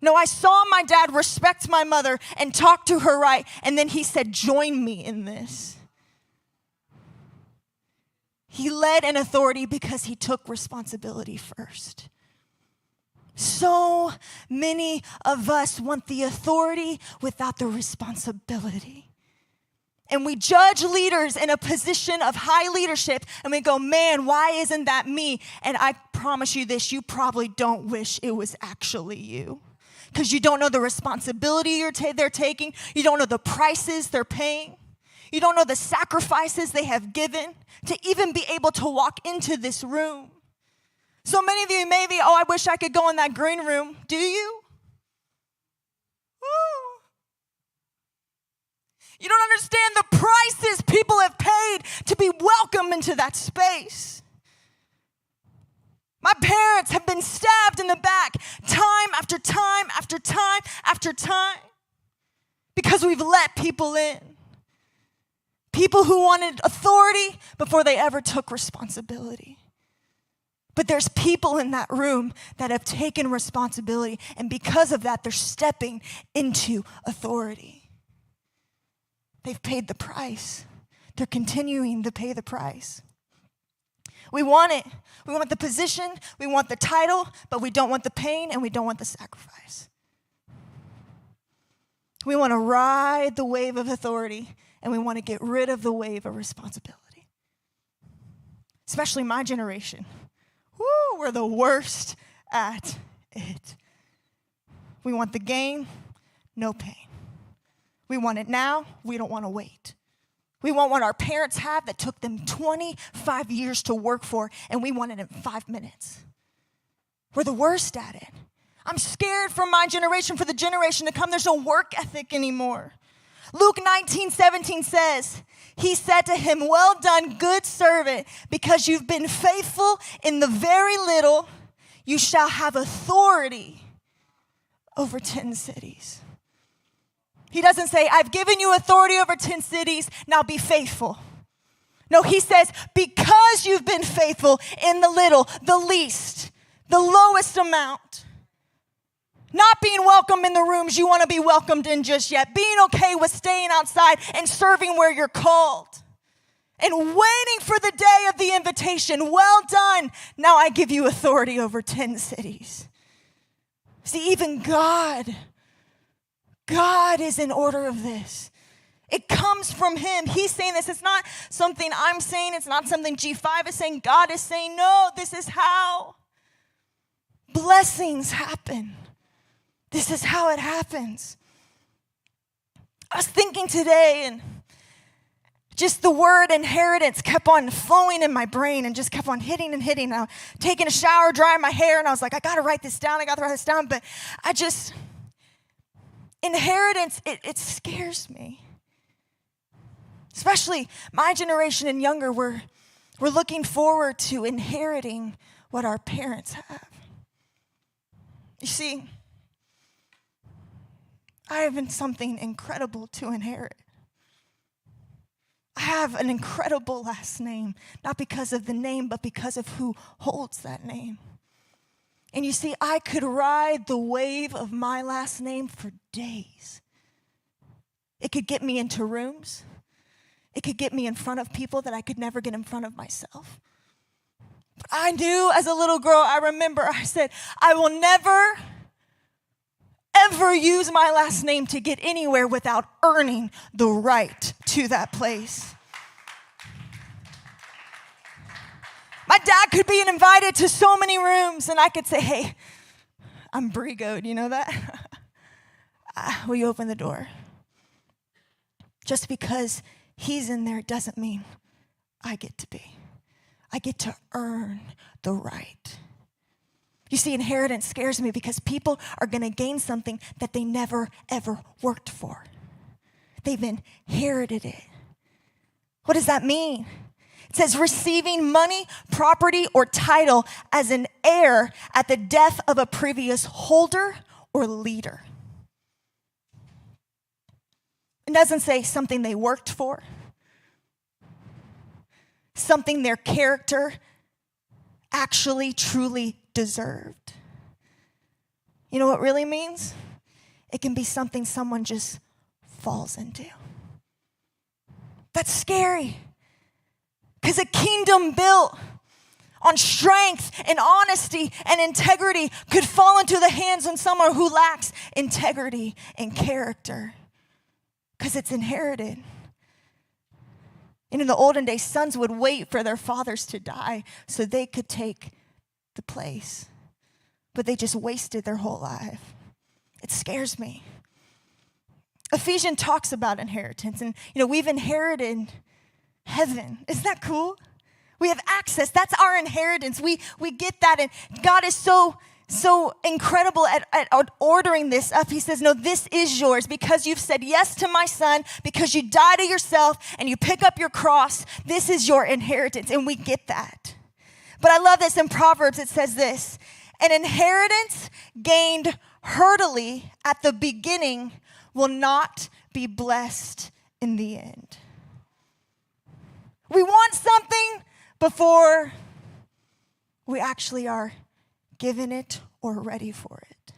No, I saw my dad respect my mother and talk to her right, and then he said, join me in this. He led in authority because he took responsibility first. So many of us want the authority without the responsibility. And we judge leaders in a position of high leadership, and we go, man, why isn't that me? And I promise you this, you probably don't wish it was actually you. Because you don't know the responsibility they're taking. You don't know the prices they're paying. You don't know the sacrifices they have given to even be able to walk into this room. So many of you may be, I wish I could go in that green room. Do you? Woo. You don't understand the prices people have paid to be welcome into that space. My parents have been stabbed in the back time after time after time after time because we've let people in. People who wanted authority before they ever took responsibility. But there's people in that room that have taken responsibility, and because of that, they're stepping into authority. They've paid the price. They're continuing to pay the price. We want it. We want the position, we want the title, but we don't want the pain and we don't want the sacrifice. We want to ride the wave of authority and we want to get rid of the wave of responsibility. Especially my generation. Woo, we're the worst at it. We want the gain, no pain. We want it now, we don't want to wait. We want what our parents have that took them 25 years to work for, and we want it in 5 minutes. We're the worst at it. I'm scared for my generation, for the generation to come. There's no work ethic anymore. Luke 19:17 says, he said to him, well done, good servant, because you've been faithful in the very little, you shall have authority over 10 cities. He doesn't say, I've given you authority over 10 cities, now be faithful. No, he says, because you've been faithful in the little, the least, the lowest amount, Not being welcome in the rooms you want to be welcomed in just yet. Being okay with staying outside and serving where you're called. And waiting for the day of the invitation. Well done. Now I give you authority over 10 cities. See, even God is in order of this. It comes from him. He's saying this. It's not something I'm saying. It's not something G5 is saying. God is saying, no, this is how blessings happen. This is how it happens. I was thinking today, and just the word inheritance kept on flowing in my brain and just kept on hitting and hitting. I was taking a shower, drying my hair, and I was like, I got to write this down. But inheritance, it scares me. Especially my generation and younger, we're looking forward to inheriting what our parents have. You see, I have something incredible to inherit. I have an incredible last name, not because of the name, but because of who holds that name. And you see, I could ride the wave of my last name for days. It could get me into rooms. It could get me in front of people that I could never get in front of myself. But I knew as a little girl, I remember I said, I will never ever use my last name to get anywhere without earning the right to that place. My dad could be invited to so many rooms, and I could say, hey, I'm Brigo, do you know that? Will you open the door? Just because he's in there doesn't mean I get to be. I get to earn the right. You see, inheritance scares me because people are going to gain something that they never, ever worked for. They've inherited it. What does that mean? It says receiving money, property, or title as an heir at the death of a previous holder or leader. It doesn't say something they worked for, something their character actually, truly deserved. You know what it really means? It can be something someone just falls into. That's scary. Because a kingdom built on strength and honesty and integrity could fall into the hands of someone who lacks integrity and character. Because it's inherited. And in the olden days, sons would wait for their fathers to die so they could take the place. But they just wasted their whole life. It scares me. Ephesians talks about inheritance. And, we've inherited heaven. Isn't that cool? We have access. That's our inheritance. We get that. And God is so incredible at ordering this up. He says, no, this is yours because you've said yes to my son, because you die to yourself and you pick up your cross. This is your inheritance. And we get that. But I love this in Proverbs. It says this, an inheritance gained hurriedly at the beginning will not be blessed in the end. We want something before we actually are given it or ready for it.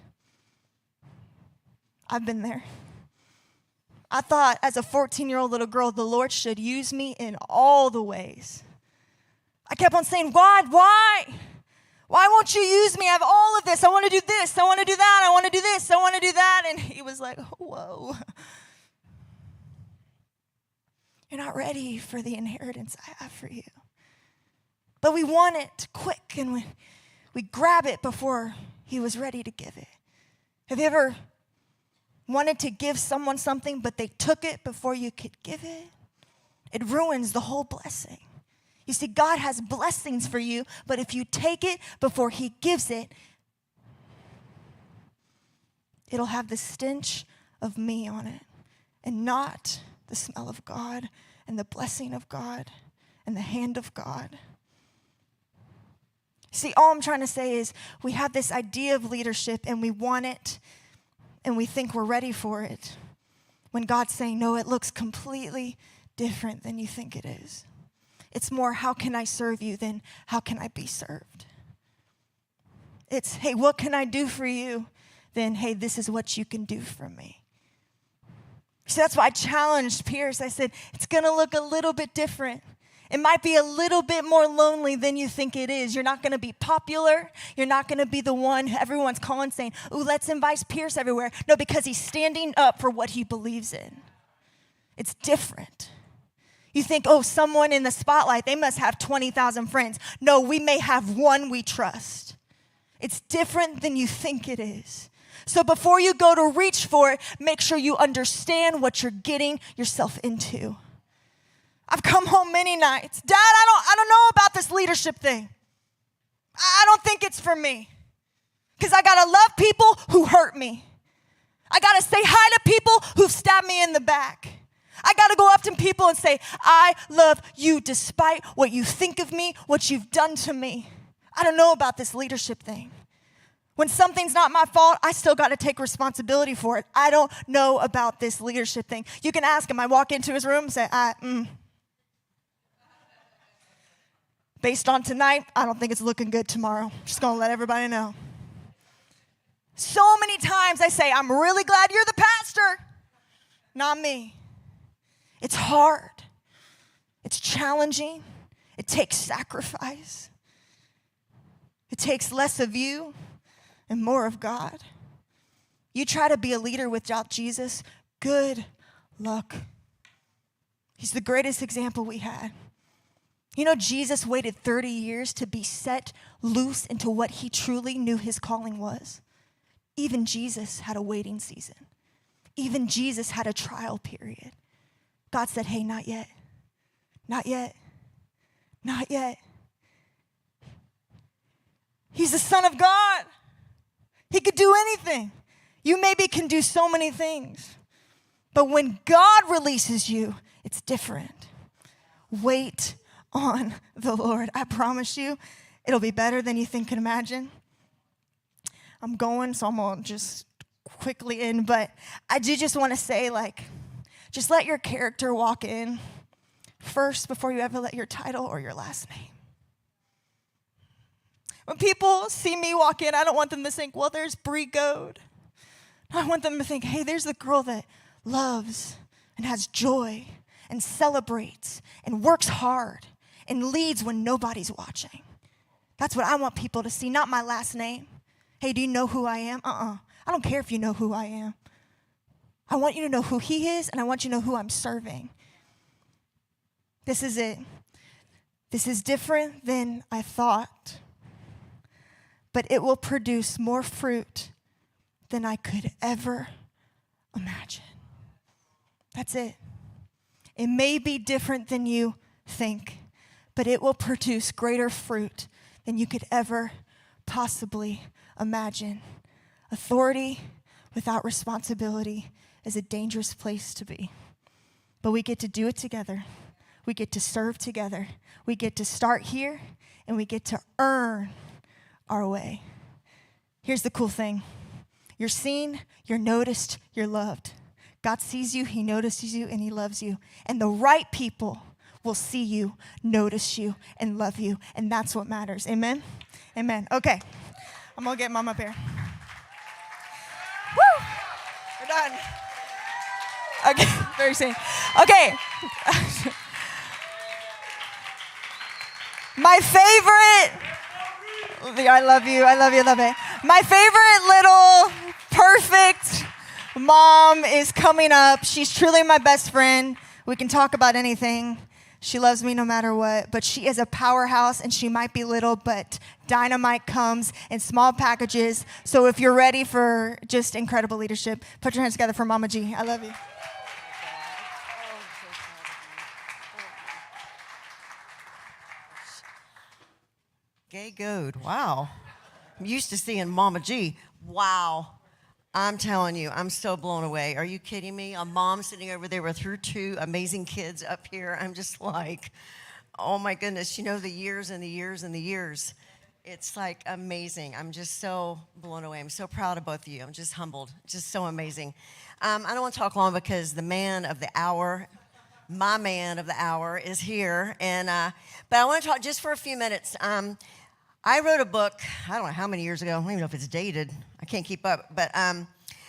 I've been there. I thought as a 14-year-old little girl, the Lord should use me in all the ways. I kept on saying, God, why? Why won't you use me? I have all of this. I want to do this. I want to do that. I want to do this. I want to do that. And he was like, whoa. You're not ready for the inheritance I have for you. But we want it quick, and we grab it before he was ready to give it. Have you ever wanted to give someone something, but they took it before you could give it? It ruins the whole blessing. You see, God has blessings for you, but if you take it before he gives it, it'll have the stench of me on it and not the smell of God and the blessing of God and the hand of God. See, all I'm trying to say is we have this idea of leadership and we want it and we think we're ready for it. When God's saying, no, it looks completely different than you think it is. It's more, how can I serve you than how can I be served? It's, hey, what can I do for you than, hey, this is what you can do for me. So that's why I challenged Pierce. I said, it's going to look a little bit different. It might be a little bit more lonely than you think it is. You're not going to be popular. You're not going to be the one everyone's calling saying, ooh, let's invite Pierce everywhere. No, because he's standing up for what he believes in. It's different. You think, oh, someone in the spotlight, they must have 20,000 friends. No, we may have one we trust. It's different than you think it is. So before you go to reach for it, make sure you understand what you're getting yourself into. I've come home many nights. Dad, I don't know about this leadership thing. I don't think it's for me. Because I got to love people who hurt me. I got to say hi to people who've stabbed me in the back. I got to go up to people and say, I love you despite what you think of me, what you've done to me. I don't know about this leadership thing. When something's not my fault, I still got to take responsibility for it. I don't know about this leadership thing. You can ask him. I walk into his room and say, based on tonight, I don't think it's looking good tomorrow. Just going to let everybody know. So many times I say, I'm really glad you're the pastor, not me. It's hard. It's challenging. It takes sacrifice. It takes less of you and more of God. You try to be a leader without Jesus, good luck. He's the greatest example we had. You know, Jesus waited 30 years to be set loose into what he truly knew his calling was. Even Jesus had a waiting season. Even Jesus had a trial period. God said, hey, not yet. Not yet. Not yet. He's the Son of God. He could do anything. You maybe can do so many things. But when God releases you, it's different. Wait on the Lord. I promise you, it'll be better than you think and imagine. I'm going, so I'm going to just quickly end. But I do just want to say, just let your character walk in first before you ever let your title or your last name. When people see me walk in, I don't want them to think, well, there's Bree Goad. I want them to think, hey, there's the girl that loves and has joy and celebrates and works hard and leads when nobody's watching. That's what I want people to see, not my last name. Hey, do you know who I am? I don't care if you know who I am. I want you to know who he is, and I want you to know who I'm serving. This is it. This is different than I thought, but it will produce more fruit than I could ever imagine. That's it. It may be different than you think, but it will produce greater fruit than you could ever possibly imagine. Authority without responsibility is a dangerous place to be. But we get to do it together. We get to serve together. We get to start here, and we get to earn our way. Here's the cool thing. You're seen, you're noticed, you're loved. God sees you, he notices you, and he loves you. And the right people will see you, notice you, and love you. And that's what matters. Amen? Amen. Okay. I'm going to get Mom up here. Woo! We're done. Okay, very soon. Okay. My favorite, I love you, I love you, I love it. My favorite little perfect mom is coming up. She's truly my best friend. We can talk about anything. She loves me no matter what, but she is a powerhouse, and she might be little, but dynamite comes in small packages. So if you're ready for just incredible leadership, put your hands together for Mama G. I love you. Gay Goad, wow. I'm used to seeing Mama G. Wow. I'm telling you, I'm so blown away. Are you kidding me? A mom sitting over there with her two amazing kids up here. I'm just like, oh my goodness, you know, the years and the years and the years. It's like amazing. I'm just so blown away. I'm so proud of both of you. I'm just humbled. Just so amazing. I don't want to talk long because the man of the hour, my man of the hour is here. And but I want to talk just for a few minutes. I wrote a book, I don't know how many years ago, I don't even know if it's dated, I can't keep up, but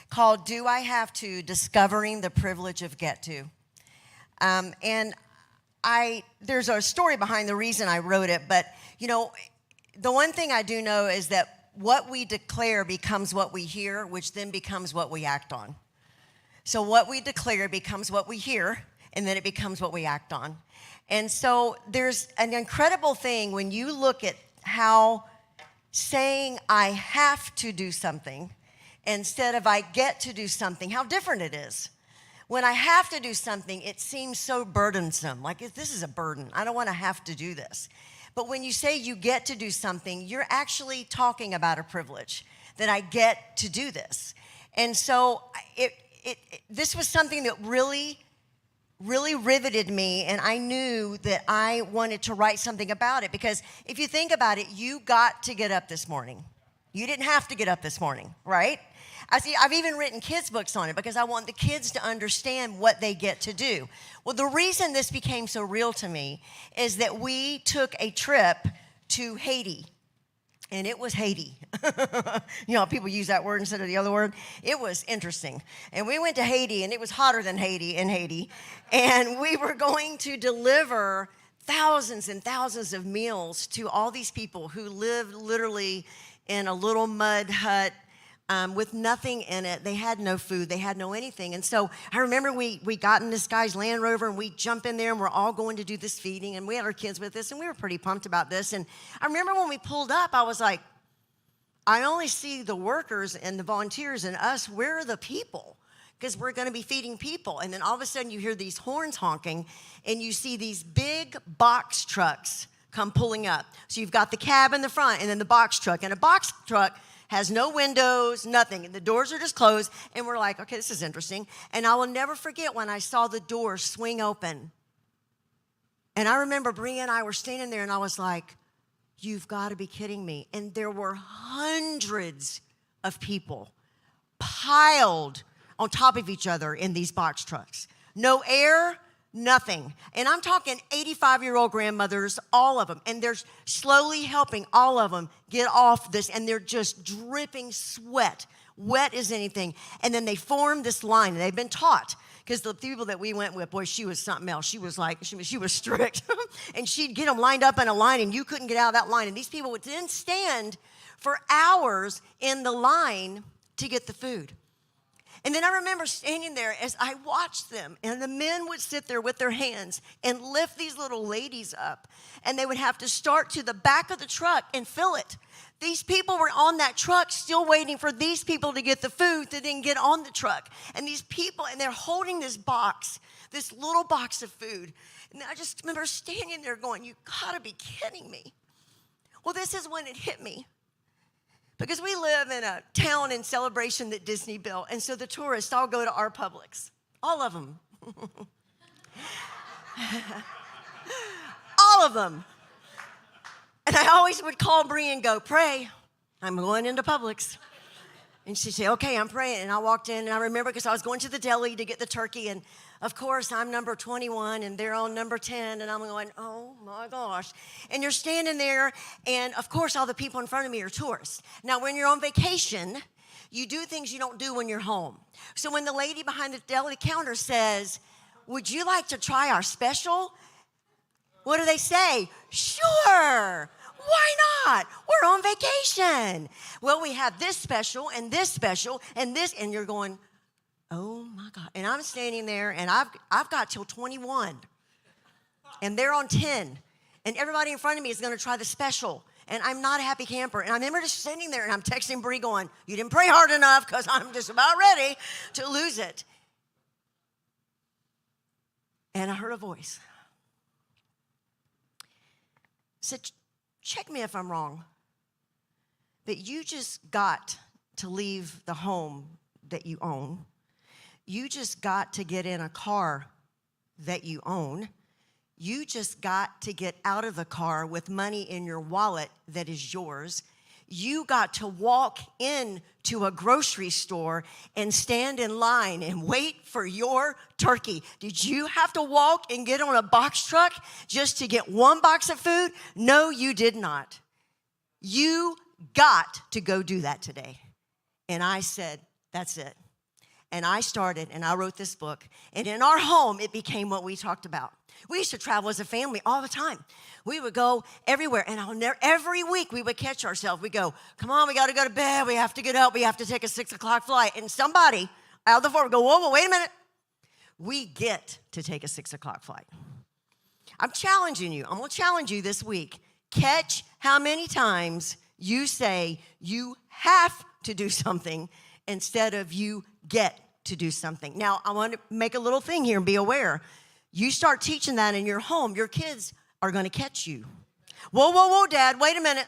called Do I Have to? Discovering the Privilege of Get To. And there's a story behind the reason I wrote it, but you know, the one thing I do know is that what we declare becomes what we hear, which then becomes what we act on. So what we declare becomes what we hear, and then it becomes what we act on. And so there's an incredible thing when you look at how saying I have to do something instead of I get to do something, how different it is. When I have to do something, it seems so burdensome, like this is a burden. I don't want to have to do this. But when you say you get to do something, you're actually talking about a privilege, that I get to do this. And so this was something that really riveted me, and I knew that I wanted to write something about it, because if you think about it, you got to get up this morning. You didn't have to get up this morning, right? I've even written kids' books on it because I want the kids to understand what they get to do. Well, the reason this became so real to me is that we took a trip to Haiti. And it was Haiti. You know, people use that word instead of the other word. It was interesting. And we went to Haiti, and it was hotter than Haiti in Haiti. And we were going to deliver thousands and thousands of meals to all these people who lived literally in a little mud hut with nothing in it. They had no food. They had no anything. And so I remember we got in this guy's Land Rover, and we jump in there, and we're all going to do this feeding, and we had our kids with us, and we were pretty pumped about this. And I remember when we pulled up, I was like, I only see the workers and the volunteers and us. Where are the people? Because we're going to be feeding people. And then all of a sudden you hear these horns honking, and you see these big box trucks come pulling up. So you've got the cab in the front and then the box truck. And a box truck has no windows, nothing. And the doors are just closed. And we're like, okay, this is interesting. And I will never forget when I saw the door swing open. And I remember Bria and I were standing there, and I was like, you've got to be kidding me. And there were hundreds of people piled on top of each other in these box trucks. No air, nothing. And I'm talking 85-year-old grandmothers, all of them. And they're slowly helping all of them get off this, and they're just dripping sweat, wet as anything. And then they form this line, and they've been taught, because the people that we went with, boy, she was something else. She was like, she was strict. And she'd get them lined up in a line, and you couldn't get out of that line. And these people would then stand for hours in the line to get the food. And then I remember standing there as I watched them, and the men would sit there with their hands and lift these little ladies up, and they would have to start to the back of the truck and fill it. These people were on that truck still waiting for these people to get the food to then get on the truck. And these people, and they're holding this box, this little box of food. And I just remember standing there going, you gotta be kidding me. Well, this is when it hit me. Because we live in a town in Celebration that Disney built. And so the tourists all go to our Publix. All of them. All of them. And I always would call Brie and go, pray. I'm going into Publix. And she'd say, okay, I'm praying. And I walked in, and I remember because I was going to the deli to get the turkey. And of course, I'm number 21, and they're on number 10. And I'm going, oh my gosh. And you're standing there, and of course, all the people in front of me are tourists. Now, when you're on vacation, you do things you don't do when you're home. So when the lady behind the deli counter says, would you like to try our special? What do they say? Sure. Why not? We're on vacation. Well, we have this special and this special and this, and you're going, oh my God. And I'm standing there, and I've got till 21, and they're on 10, and everybody in front of me is going to try the special, and I'm not a happy camper. And I remember just standing there, and I'm texting Brie going, you didn't pray hard enough, because I'm just about ready to lose it. And I heard a voice. Said, check me if I'm wrong, but you just got to leave the home that you own. You just got to get in a car that you own. You just got to get out of the car with money in your wallet that is yours. You got to walk into a grocery store and stand in line and wait for your turkey. Did you have to walk and get on a box truck just to get one box of food? No, you did not. You got to go do that today. And I said, that's it. And I started, and I wrote this book. And in our home, it became what we talked about. We used to travel as a family all the time. We would go everywhere, and every week we would catch ourselves. We go, come on, we got to go to bed. We have to get up. We have to take a 6 o'clock flight. And somebody out the floor would go, whoa, wait a minute. We get to take a 6 o'clock flight. I'm challenging you. I'm going to challenge you this week. Catch how many times you say you have to do something instead of you get to do something. Now, I want to make a little thing here and be aware. You start teaching that in your home, your kids are going to catch you. Whoa, Dad, wait a minute.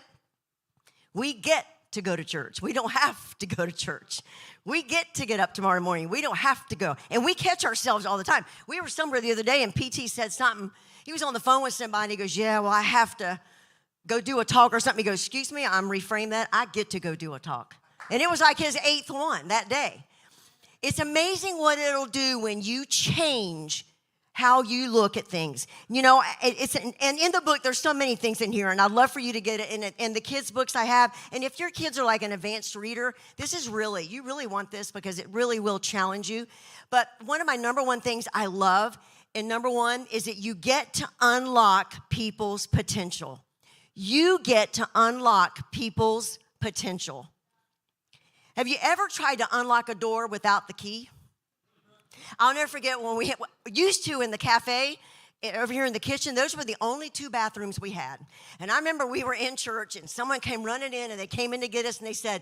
We get to go to church. We don't have to go to church. We get to get up tomorrow morning. We don't have to go. And we catch ourselves all the time. We were somewhere the other day, and PT said something. He was on the phone with somebody, and he goes, yeah, well, I have to go do a talk or something. He goes, excuse me, I'm reframing that. I get to go do a talk. And it was like his 8th one that day. It's amazing what it'll do when you change how you look at things. You know, and in the book, there's so many things in here, and I'd love for you to get it in the kids' books I have. And if your kids are like an advanced reader, you really want this because it really will challenge you. But one of my number one things I love, and number one, is that you get to unlock people's potential. You get to unlock people's potential. Have you ever tried to unlock a door without the key? I'll never forget when we used to in the cafe, over here in the kitchen, those were the only 2 bathrooms we had. And I remember we were in church and someone came running in and they came in to get us and they said,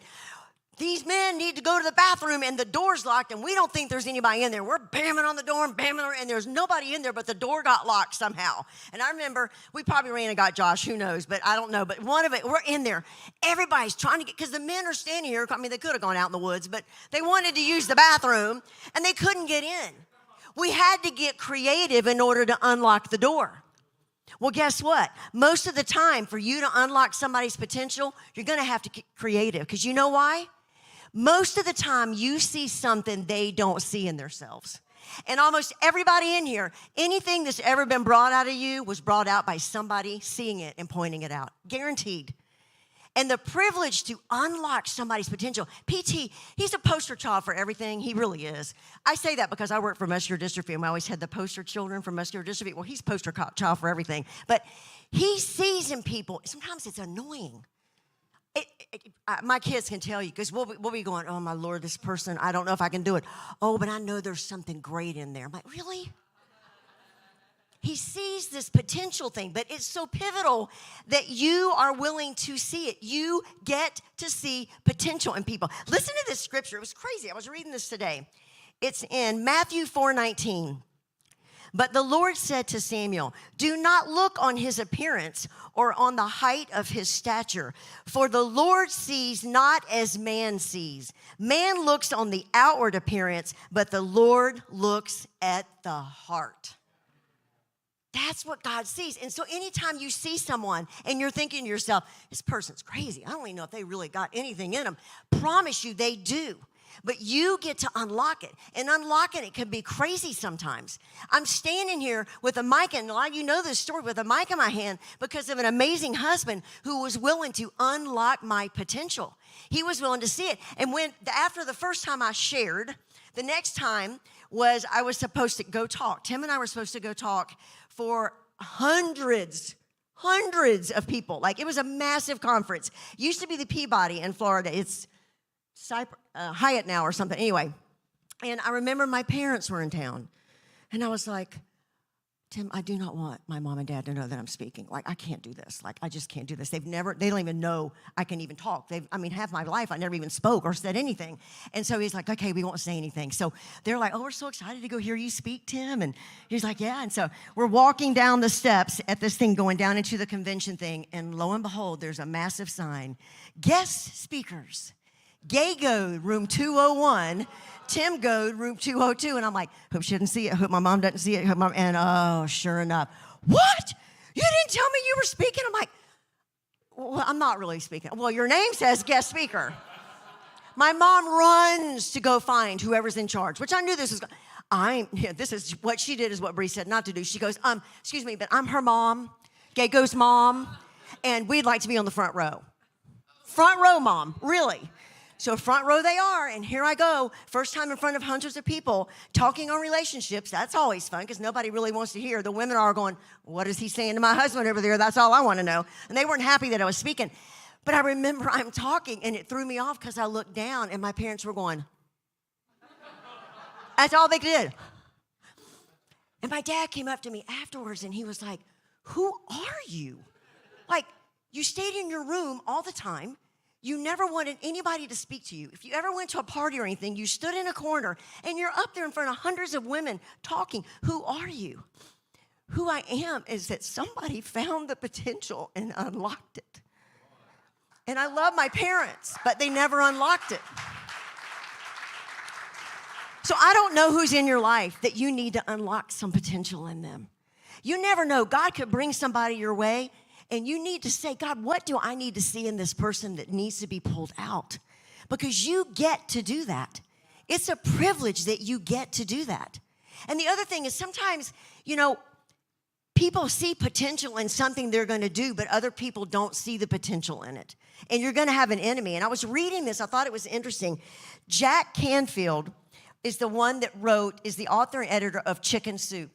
these men need to go to the bathroom and the door's locked and we don't think there's anybody in there. We're bamming on the door and bamming and there's nobody in there, but the door got locked somehow. And I remember we probably ran and got Josh, who knows, but I don't know. But one of it, we're in there. Everybody's trying to get, because the men are standing here. I mean, they could have gone out in the woods, but they wanted to use the bathroom and they couldn't get in. We had to get creative in order to unlock the door. Well, guess what? Most of the time, for you to unlock somebody's potential, you're going to have to get creative. Because you know why? Most of the time, you see something they don't see in themselves. And almost everybody in here, anything that's ever been brought out of you was brought out by somebody seeing it and pointing it out. Guaranteed. And the privilege to unlock somebody's potential. PT, he's a poster child for everything. He really is. I say that because I work for muscular dystrophy, and we always had the poster children for muscular dystrophy. Well, he's poster child for everything. But he sees in people, sometimes it's annoying. My kids can tell you, because we'll be going, oh, my Lord, this person, I don't know if I can do it. Oh, but I know there's something great in there. I'm like, really? He sees this potential thing, but it's so pivotal that you are willing to see it. You get to see potential in people. Listen to this scripture. It was crazy. I was reading this today. It's in Matthew 4:19. But the Lord said to Samuel, do not look on his appearance or on the height of his stature, for the Lord sees not as man sees. Man looks on the outward appearance, but the Lord looks at the heart. That's what God sees. And so anytime you see someone and you're thinking to yourself, this person's crazy. I don't even know if they really got anything in them. Promise you they do. But you get to unlock it. And unlocking it can be crazy sometimes. I'm standing here with a mic, and a lot of you know this story, with a mic in my hand because of an amazing husband who was willing to unlock my potential. He was willing to see it. And after the first time I shared, the next time I was supposed to go talk. Tim and I were supposed to go talk for hundreds of people. Like, it was a massive conference. Used to be the Peabody in Florida. It's Hyatt now or something. Anyway, and I remember my parents were in town. And I was like, Tim, I do not want my mom and dad to know that I'm speaking. Like, I can't do this. Like, I just can't do this. They don't even know I can even talk. Half my life, I never even spoke or said anything. And so he's like, okay, we won't say anything. So they're like, oh, we're so excited to go hear you speak, Tim. And he's like, yeah. And so we're walking down the steps at this thing, going down into the convention thing. And lo and behold, there's a massive sign. Guest speakers. Gay Goad, room 201. Tim Goad, room 202. And I'm like, hope she didn't see it. Hope my mom doesn't see it. And oh, sure enough. What? You didn't tell me you were speaking? I'm like, well, I'm not really speaking. Well, your name says guest speaker. My mom runs to go find whoever's in charge, which I knew this was. This is what she did, is what Bree said not to do. She goes, excuse me, but I'm her mom, Gay Goad's mom, and we'd like to be on the front row. Front row, Mom, really. So front row they are, and here I go. First time in front of hundreds of people talking on relationships. That's always fun because nobody really wants to hear. The women are going, what is he saying to my husband over there? That's all I want to know. And they weren't happy that I was speaking. But I remember I'm talking, and it threw me off because I looked down, and my parents were going, that's all they did. And my dad came up to me afterwards, and he was like, who are you? Like, you stayed in your room all the time. You never wanted anybody to speak to you. If you ever went to a party or anything, you stood in a corner and you're up there in front of hundreds of women talking. Who are you? Who I am is that somebody found the potential and unlocked it. And I love my parents, but they never unlocked it. So I don't know who's in your life that you need to unlock some potential in them. You never know. God could bring somebody your way. And you need to say, God, what do I need to see in this person that needs to be pulled out? Because you get to do that. It's a privilege that you get to do that. And the other thing is sometimes, people see potential in something they're going to do, but other people don't see the potential in it. And you're going to have an enemy. And I was reading this. I thought it was interesting. Jack Canfield is the author and editor of Chicken Soup.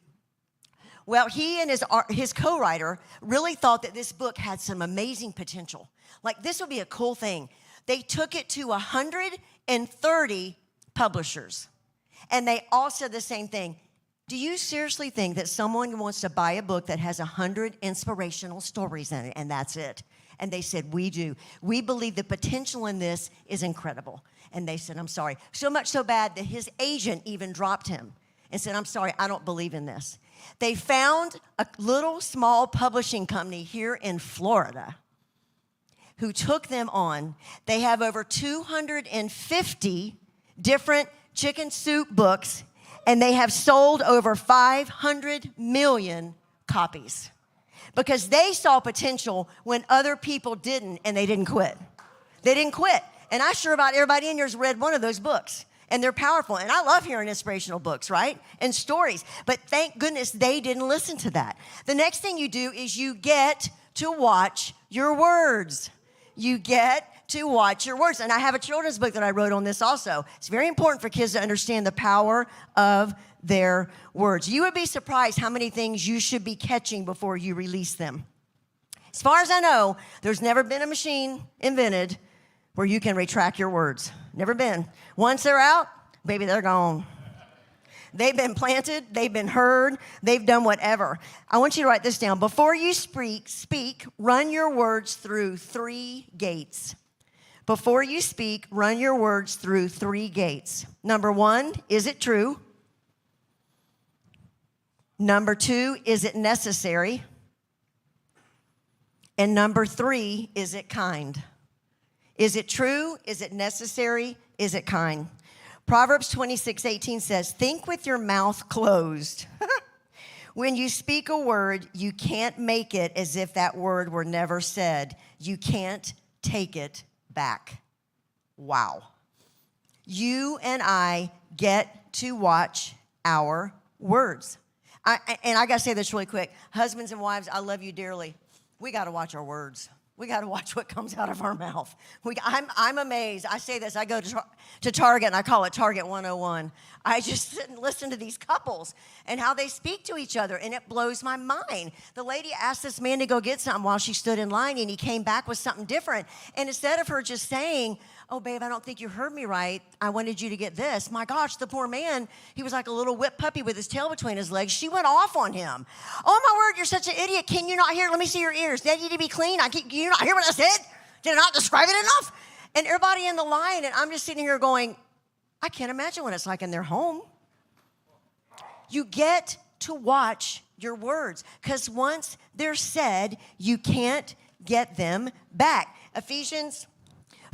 Well, he and his co-writer really thought that this book had some amazing potential. Like, this would be a cool thing. They took it to 130 publishers, and they all said the same thing. Do you seriously think that someone wants to buy a book that has 100 inspirational stories in it, and that's it? And they said, we do. We believe the potential in this is incredible. And they said, I'm sorry. So much so bad that his agent even dropped him and said, I'm sorry, I don't believe in this. They found a little small publishing company here in Florida who took them on. They have over 250 different chicken soup books, and they have sold over 500 million copies because they saw potential when other people didn't, and they didn't quit. They didn't quit. And I'm sure about everybody in here has read one of those books. And they're powerful. And I love hearing inspirational books, right? And stories. But thank goodness they didn't listen to that. The next thing you do is you get to watch your words. You get to watch your words. And I have a children's book that I wrote on this also. It's very important for kids to understand the power of their words. You would be surprised how many things you should be catching before you release them. As far as I know, there's never been a machine invented where you can retract your words. Never been. Once they're out, baby, they're gone. They've been planted, they've been heard, they've done whatever. I want you to write this down. Before you speak, run your words through 3 gates. Before you speak, run your words through 3 gates. Number 1, is it true? Number 2, is it necessary? And number 3, is it kind? Is it true? Is it necessary? Is it kind? Proverbs 26:18 says, think with your mouth closed. When you speak a word, you can't make it as if that word were never said. You can't take it back. Wow. You and I get to watch our words. And I got to say this really quick. Husbands and wives, I love you dearly. We got to watch our words. We got to watch what comes out of our mouth. I'm amazed. I say this. I go to Target, and I call it Target 101. I just sit and listen to these couples and how they speak to each other, and it blows my mind. The lady asked this man to go get something while she stood in line, and he came back with something different. And instead of her just saying, oh, babe, I don't think you heard me right. I wanted you to get this. My gosh, the poor man, he was like a little whipped puppy with his tail between his legs. She went off on him. Oh, my word, you're such an idiot. Can you not hear? Let me see your ears. They need to be clean. Can you not hear what I said? Did I not describe it enough? And everybody in the line, and I'm just sitting here going, I can't imagine what it's like in their home. You get to watch your words because once they're said, you can't get them back. Ephesians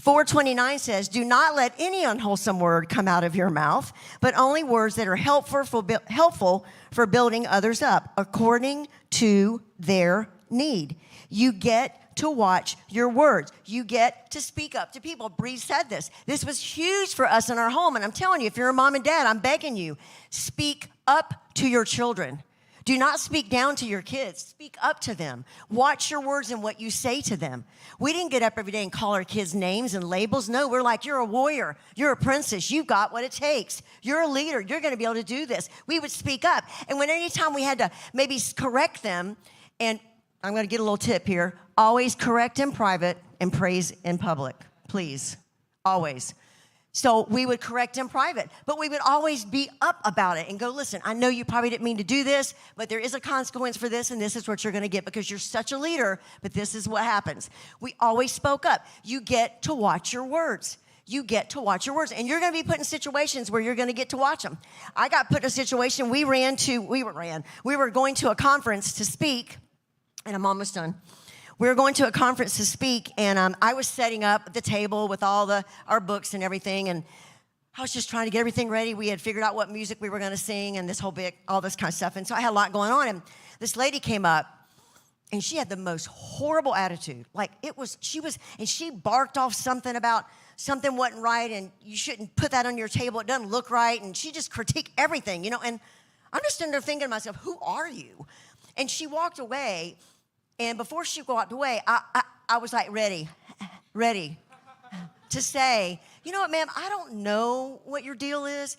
4:29 says, do not let any unwholesome word come out of your mouth, but only words that are helpful for building others up according to their need. You get to watch your words. You get to speak up to people. Bree said this. This was huge for us in our home. And I'm telling you, if you're a mom and dad, I'm begging you, speak up to your children. Do not speak down to your kids. Speak up to them. Watch your words and what you say to them. We didn't get up every day and call our kids names and labels. No, we're like, you're a warrior. You're a princess. You've got what it takes. You're a leader. You're going to be able to do this. We would speak up. And when anytime we had to maybe correct them, and I'm going to get a little tip here, always correct in private and praise in public. Please. Always. So we would correct in private, but we would always be up about it and go, listen, I know you probably didn't mean to do this, but there is a consequence for this, and this is what you're going to get because you're such a leader, but this is what happens. We always spoke up. You get to watch your words. You get to watch your words, and you're going to be put in situations where you're going to get to watch them. I got put in a situation, we were going to a conference to speak, and I'm almost done. We were going to a conference to speak, and I was setting up the table with all our books and everything, and I was just trying to get everything ready. We had figured out what music we were going to sing and all this kind of stuff, and so I had a lot going on, and this lady came up, and she had the most horrible attitude. Like, she barked off something about something wasn't right, and you shouldn't put that on your table. It doesn't look right, and she just critiqued everything, and I'm just sitting there thinking to myself, who are you? And she walked away. And before she walked away, I was like ready to say, you know what, ma'am, I don't know what your deal is.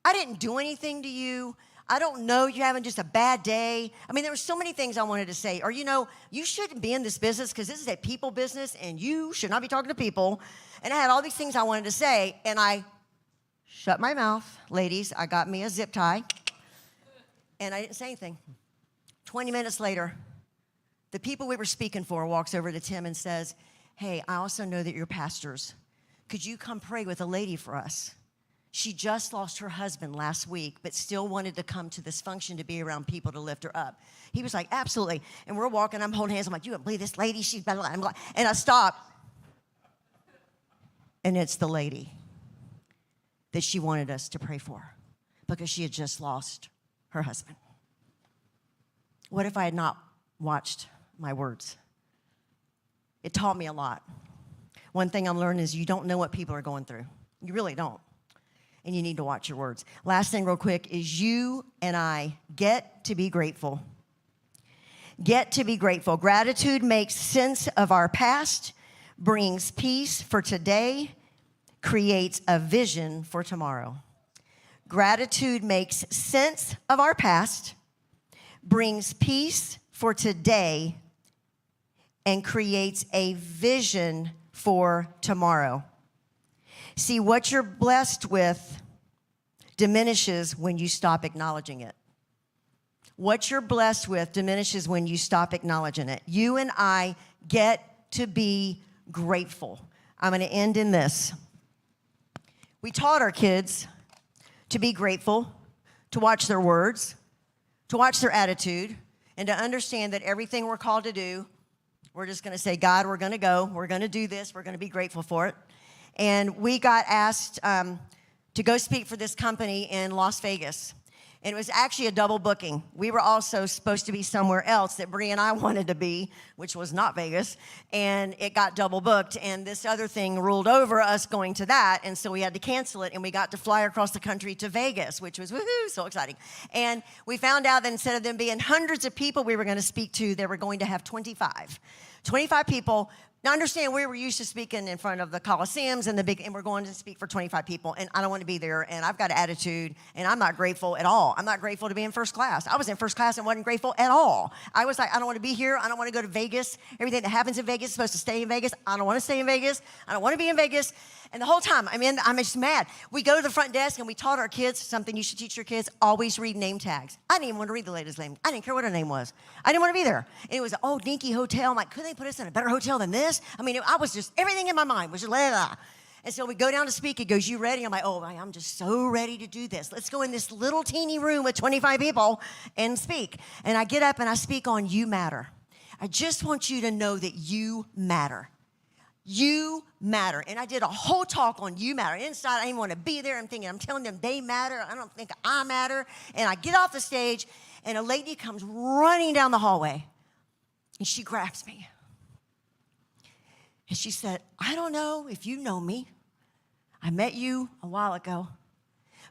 I didn't do anything to you. I don't know you're having just a bad day. I mean, there were so many things I wanted to say. Or, you shouldn't be in this business because this is a people business and you should not be talking to people. And I had all these things I wanted to say, and I shut my mouth. Ladies, I got me a zip tie, and I didn't say anything. 20 minutes later, the people we were speaking for walks over to Tim and says, hey, I also know that you're pastors. Could you come pray with a lady for us? She just lost her husband last week, but still wanted to come to this function to be around people to lift her up. He was like, absolutely. And we're walking, I'm holding hands. I'm like, you don't believe this lady? She's blah, blah, blah. And I stop. And it's the lady that she wanted us to pray for because she had just lost her husband. What if I had not watched my words? It taught me a lot. One thing I'm learning is you don't know what people are going through. You really don't. And you need to watch your words. Last thing real quick is you and I get to be grateful. Get to be grateful. Gratitude makes sense of our past, brings peace for today, creates a vision for tomorrow. Gratitude makes sense of our past, brings peace for today, and creates a vision for tomorrow. See, what you're blessed with diminishes when you stop acknowledging it. What you're blessed with diminishes when you stop acknowledging it. You and I get to be grateful. I'm going to end in this. We taught our kids to be grateful, to watch their words, to watch their attitude, and to understand that everything we're called to do, we're just going to say, God, we're going to go. We're going to do this. We're going to be grateful for it. And we got asked to go speak for this company in Las Vegas. And it was actually a double booking. We were also supposed to be somewhere else that Bree and I wanted to be, which was not Vegas. And it got double booked. And this other thing ruled over us going to that. And so we had to cancel it. And we got to fly across the country to Vegas, which was woohoo, so exciting. And we found out that instead of them being hundreds of people we were going to speak to, they were going to have 25. 25 people. Now, understand, we were used to speaking in front of the Coliseums and we're going to speak for 25 people, and I don't want to be there, and I've got an attitude, and I'm not grateful at all. I'm not grateful to be in first class. I was in first class and wasn't grateful at all. I was like, I don't want to be here. I don't want to go to Vegas. Everything that happens in Vegas is supposed to stay in Vegas. I don't want to stay in Vegas. I don't want to be in Vegas. And the whole time, I'm just mad. We go to the front desk, and we taught our kids something you should teach your kids: always read name tags. I didn't even want to read the lady's name. I didn't care what her name was. I didn't want to be there. And it was an old dinky hotel. I'm like, couldn't they put us in a better hotel than this? I mean, I was just, everything in my mind was just, blah, blah. And so we go down to speak. He goes, you ready? I'm like, oh, I'm just so ready to do this. Let's go in this little teeny room with 25 people and speak. And I get up and I speak on You Matter. I just want you to know that you matter. You matter. And I did a whole talk on You Matter. Inside, I didn't want to be there. I'm telling them they matter. I don't think I matter. And I get off the stage, and a lady comes running down the hallway, and she grabs me. And she said, I don't know if you know me. I met you a while ago.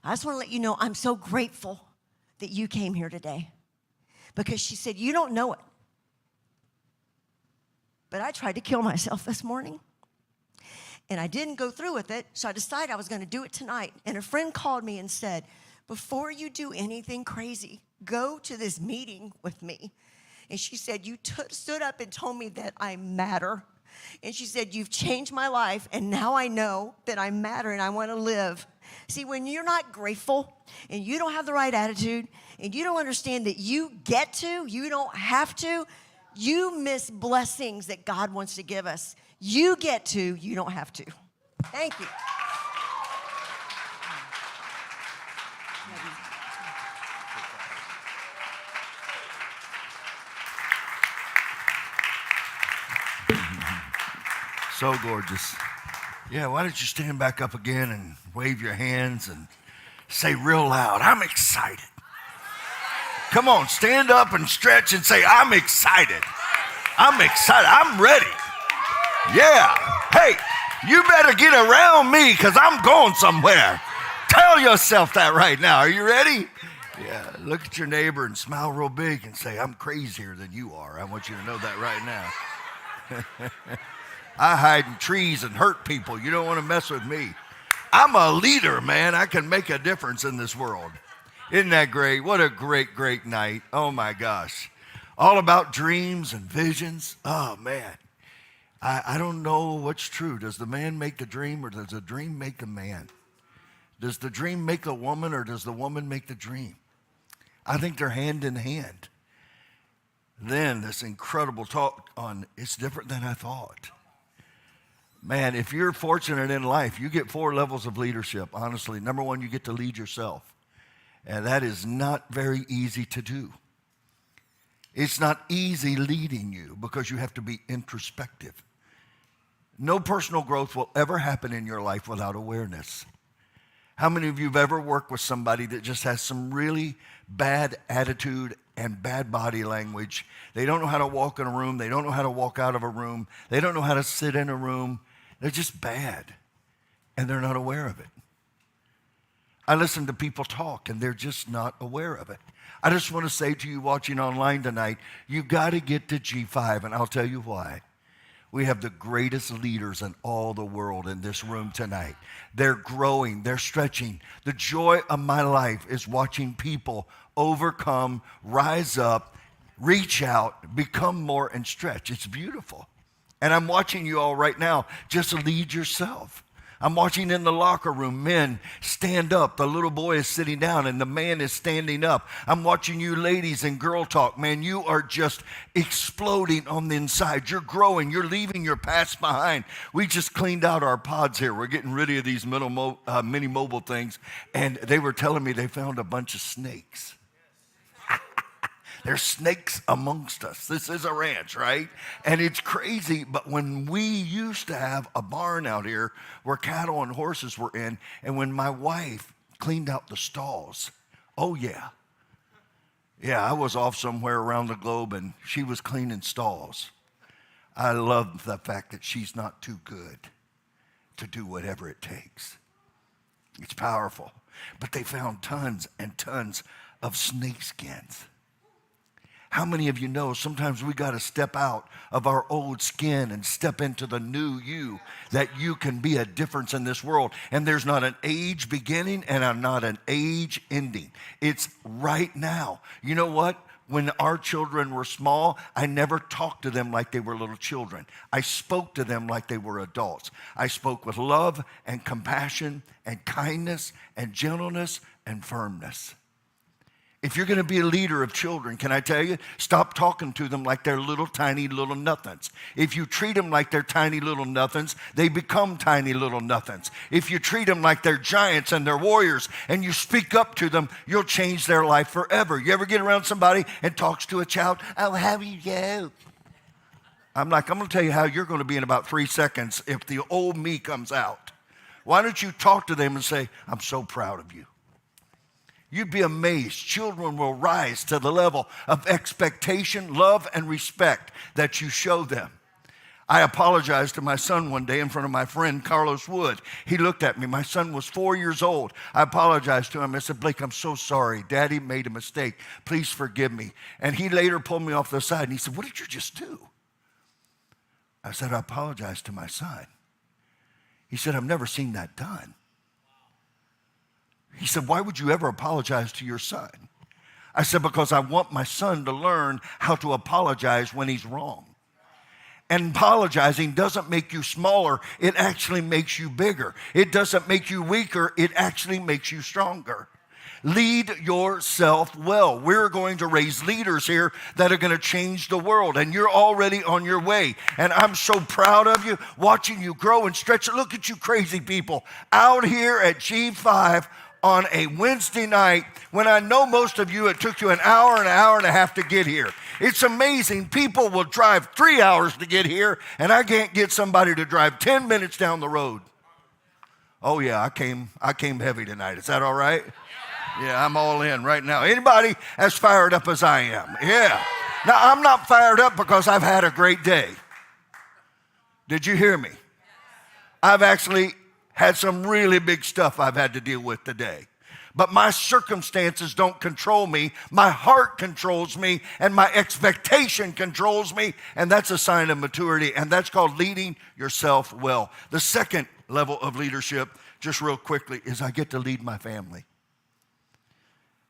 I just want to let you know I'm so grateful that you came here today. because she said, you don't know it, but I tried to kill myself this morning. And I didn't go through with it, so I decided I was going to do it tonight. And a friend called me and said, before you do anything crazy, go to this meeting with me. And she said, you stood up and told me that I matter. And she said, you've changed my life, and now I know that I matter and I want to live. See, when you're not grateful and you don't have the right attitude and you don't understand that you get to, you don't have to, you miss blessings that God wants to give us. You get to, you don't have to. Thank you. So gorgeous. Yeah, why don't you stand back up again and wave your hands and say real loud, I'm excited. Come on, stand up and stretch and say, I'm excited. I'm excited. I'm ready. Yeah. Hey, you better get around me because I'm going somewhere. Tell yourself that right now. Are you ready? Yeah. Look at your neighbor and smile real big and say, I'm crazier than you are. I want you to know that right now. I hide in trees and hurt people. You don't want to mess with me. I'm a leader, man. I can make a difference in this world. Isn't that great? What a great, great night. Oh, my gosh. All about dreams and visions. Oh, man. I don't know what's true. Does the man make the dream, or does the dream make the man? Does the dream make the woman, or does the woman make the dream? I think they're hand in hand. Then this incredible talk on it's different than I thought. Man, if you're fortunate in life, you get 4 levels of leadership, honestly. Number 1, you get to lead yourself. And that is not very easy to do. It's not easy leading you because you have to be introspective. No personal growth will ever happen in your life without awareness. How many of you have ever worked with somebody that just has some really bad attitude and bad body language? They don't know how to walk in a room. They don't know how to walk out of a room. They don't know how to sit in a room. They're just bad, and they're not aware of it. I listen to people talk, and they're just not aware of it. I just want to say to you watching online tonight, you got to get to G5, and I'll tell you why. We have the greatest leaders in all the world in this room tonight. They're growing, they're stretching. The joy of my life is watching people overcome, rise up, reach out, become more, and stretch. It's beautiful. And I'm watching you all right now just lead yourself. I'm watching in the locker room, men stand up. The little boy is sitting down and the man is standing up. I'm watching you ladies in Girl Talk. Man, you are just exploding on the inside. You're growing. You're leaving your past behind. We just cleaned out our pods here. We're getting rid of these mini mobile things. And they were telling me they found a bunch of snakes. There's snakes amongst us. This is a ranch, right? And it's crazy, but when we used to have a barn out here where cattle and horses were in, and when my wife cleaned out the stalls, oh yeah. Yeah, I was off somewhere around the globe and she was cleaning stalls. I love the fact that she's not too good to do whatever it takes. It's powerful. But they found tons and tons of snake skins. How many of you know sometimes we got to step out of our old skin and step into the new you, that you can be a difference in this world. And there's not an age beginning and not an age ending. It's right now. You know what? When our children were small, I never talked to them like they were little children. I spoke to them like they were adults. I spoke with love and compassion and kindness and gentleness and firmness. If you're going to be a leader of children, can I tell you, stop talking to them like they're little tiny little nothings. If you treat them like they're tiny little nothings, they become tiny little nothings. If you treat them like they're giants and they're warriors and you speak up to them, you'll change their life forever. You ever get around somebody and talks to a child, oh, how are you? I'm going to tell you how you're going to be in about 3 seconds if the old me comes out. Why don't you talk to them and say, I'm so proud of you. You'd be amazed. Children will rise to the level of expectation, love, and respect that you show them. I apologized to my son one day in front of my friend Carlos Wood. He looked at me. My son was 4 years old. I apologized to him. I said, Blake, I'm so sorry. Daddy made a mistake. Please forgive me. And he later pulled me off the side and he said, what did you just do? I said, I apologized to my son. He said, I've never seen that done. He said, why would you ever apologize to your son? I said, because I want my son to learn how to apologize when he's wrong. And apologizing doesn't make you smaller, it actually makes you bigger. It doesn't make you weaker, it actually makes you stronger. Lead yourself well. We're going to raise leaders here that are going to change the world, and you're already on your way. And I'm so proud of you, watching you grow and stretch. Look at you crazy people out here at G5 on a Wednesday night when I know most of you, it took you an hour and a half to get here. It's amazing. People will drive 3 hours to get here, and I can't get somebody to drive 10 minutes down the road. Oh yeah, I came heavy tonight. Is that all right? Yeah, I'm all in right now. Anybody as fired up as I am? Yeah. Now, I'm not fired up because I've had a great day. Did you hear me? I've actually had some really big stuff I've had to deal with today. But my circumstances don't control me. My heart controls me, and my expectation controls me, and that's a sign of maturity, and that's called leading yourself well. The second level of leadership, just real quickly, is I get to lead my family.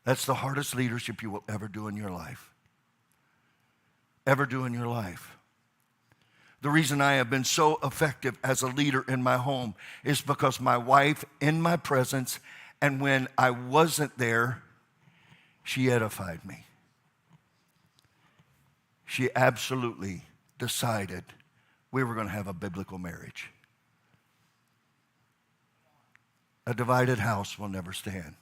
That's the hardest leadership you will ever do in your life. Ever do in your life. The reason I have been so effective as a leader in my home is because my wife, in my presence, and when I wasn't there, she edified me. She absolutely decided we were going to have a biblical marriage. A divided house will never stand.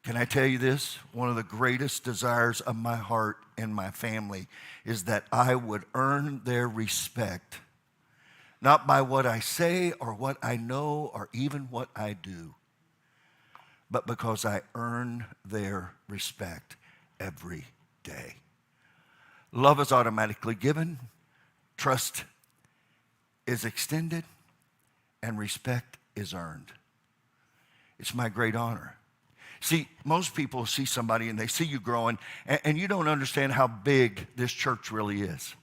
Can I tell you this? One of the greatest desires of my heart and my family is that I would earn their respect, not by what I say or what I know or even what I do, but because I earn their respect every day. Love is automatically given, trust is extended, and respect is earned. It's my great honor. See, most people see somebody and they see you growing, and you don't understand how big this church really is.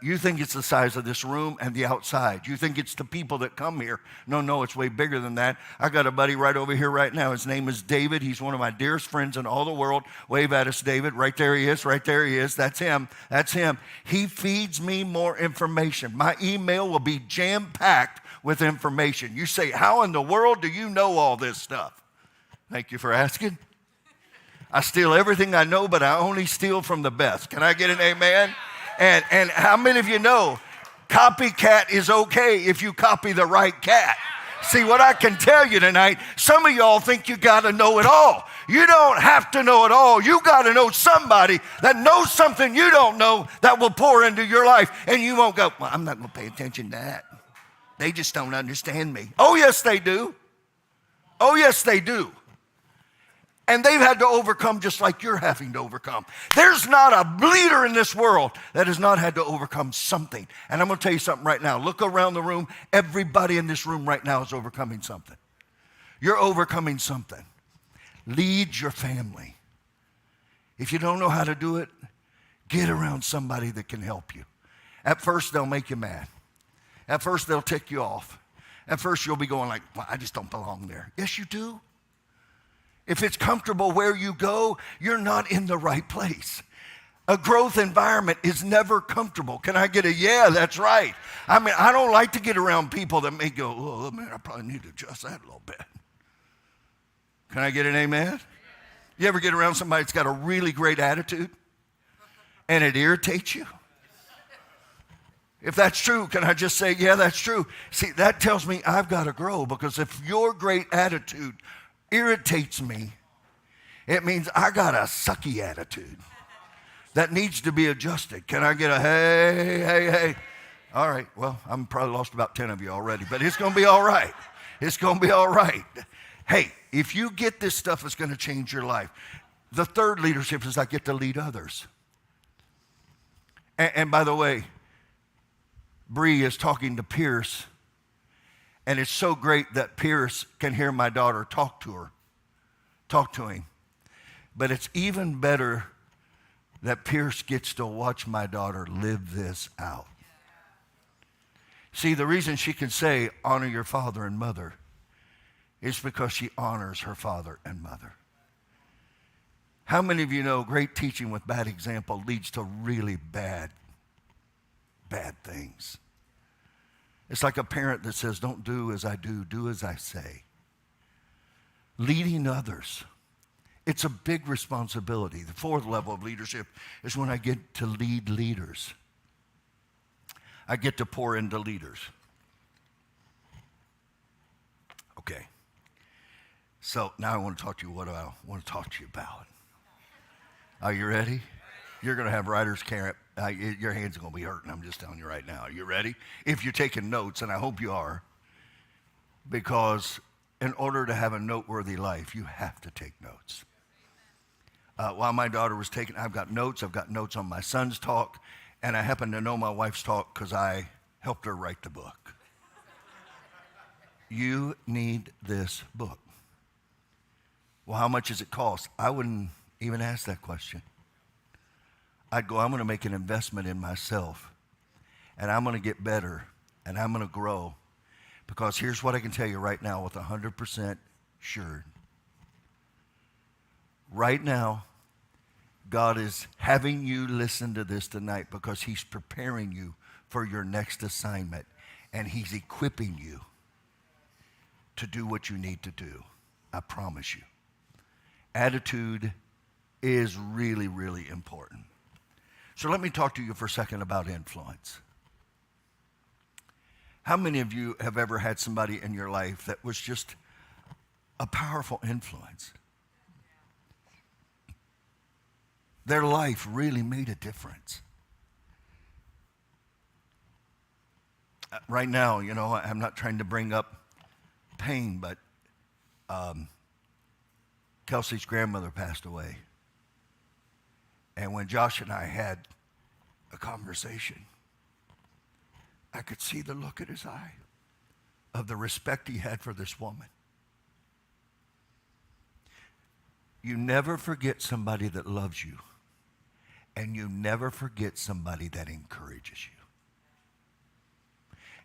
You think it's the size of this room and the outside. You think it's the people that come here. No, it's way bigger than that. I got a buddy right over here right now. His name is David. He's one of my dearest friends in all the world. Wave at us, David. Right there he is. Right there he is. That's him. That's him. He feeds me more information. My email will be jam-packed with information. You say, how in the world do you know all this stuff? Thank you for asking. I steal everything I know, but I only steal from the best. Can I get an amen? And how many of you know copycat is okay if you copy the right cat? See, what I can tell you tonight, some of y'all think you got to know it all. You don't have to know it all. You got to know somebody that knows something you don't know that will pour into your life. And you won't go, well, I'm not going to pay attention to that. They just don't understand me. Oh, yes, they do. Oh, yes, they do. And they've had to overcome just like you're having to overcome. There's not a leader in this world that has not had to overcome something. And I'm going to tell you something right now. Look around the room. Everybody in this room right now is overcoming something. You're overcoming something. Lead your family. If you don't know how to do it, get around somebody that can help you. At first, they'll make you mad. At first, they'll tick you off. At first, you'll be going like, well, I just don't belong there. Yes, you do. If it's comfortable where you go, you're not in the right place. A growth environment is never comfortable. Can I get a yeah, that's right? I mean, I don't like to get around people that may go, oh, man, I probably need to adjust that a little bit. Can I get an amen? You ever get around somebody that's got a really great attitude and it irritates you? If that's true, can I just say, yeah, that's true? See, that tells me I've got to grow, because if your great attitude irritates me, it means I got a sucky attitude that needs to be adjusted. Can I get a hey? All right, well, I'm probably lost about 10 of you already, but it's going to be all right. It's going to be all right. Hey, if you get this stuff, it's going to change your life. The third leadership is I get to lead others. And by the way, Bree is talking to Pierce, and it's so great that Pierce can hear my daughter talk to him. But it's even better that Pierce gets to watch my daughter live this out. See, the reason she can say, honor your father and mother, is because she honors her father and mother. How many of you know great teaching with bad example leads to really bad things? It's like a parent that says, don't do as I do as I say. Leading others. It's a big responsibility. The fourth level of leadership is when I get to lead leaders. I get to pour into leaders. Okay. So now I want to talk to you what I want to talk to you about. Are you ready? You're going to have writer's cramp. Your hands are going to be hurting. I'm just telling you right now. Are you ready? If you're taking notes, and I hope you are, because in order to have a noteworthy life, you have to take notes. While my daughter was taking, I've got notes on my son's talk, and I happen to know my wife's talk because I helped her write the book. You need this book. Well, how much does it cost? I wouldn't even ask that question. I'd go, I'm going to make an investment in myself, and I'm going to get better, and I'm going to grow, because here's what I can tell you right now with 100% sure. Right now, God is having you listen to this tonight because he's preparing you for your next assignment, and he's equipping you to do what you need to do. I promise you. Attitude is really, really important. So let me talk to you for a second about influence. How many of you have ever had somebody in your life that was just a powerful influence? Their life really made a difference. Right now, you know, I'm not trying to bring up pain, but Kelsey's grandmother passed away. And when Josh and I had a conversation, I could see the look in his eye of the respect he had for this woman. You never forget somebody that loves you, and you never forget somebody that encourages you.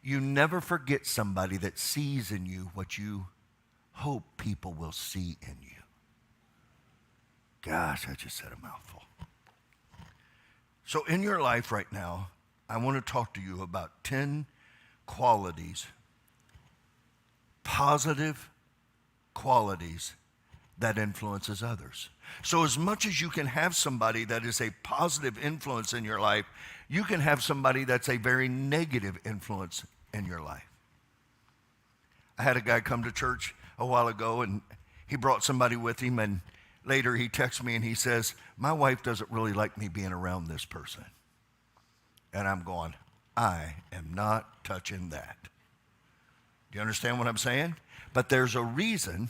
You never forget somebody that sees in you what you hope people will see in you. Gosh, I just said a mouthful. So in your life right now, I want to talk to you about 10 qualities, positive qualities that influences others. So as much as you can have somebody that is a positive influence in your life, you can have somebody that's a very negative influence in your life. I had a guy come to church a while ago, and he brought somebody with him, and later he texts me and he says, my wife doesn't really like me being around this person. And I'm going, I am not touching that. Do you understand what I'm saying? But there's a reason,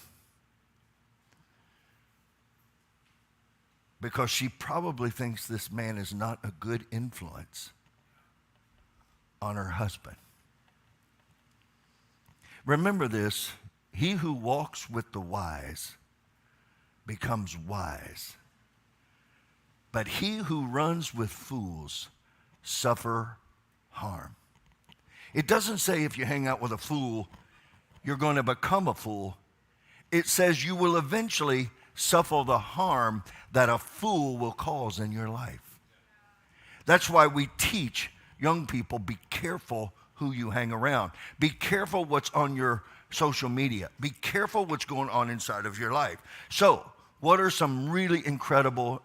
because she probably thinks this man is not a good influence on her husband. Remember this, he who walks with the wise becomes wise, but he who runs with fools suffer harm. It doesn't say if you hang out with a fool, you're going to become a fool. It says you will eventually suffer the harm that a fool will cause in your life. That's why we teach young people, be careful who you hang around. Be careful what's on your social media. Be careful what's going on inside of your life. So, what are some really incredible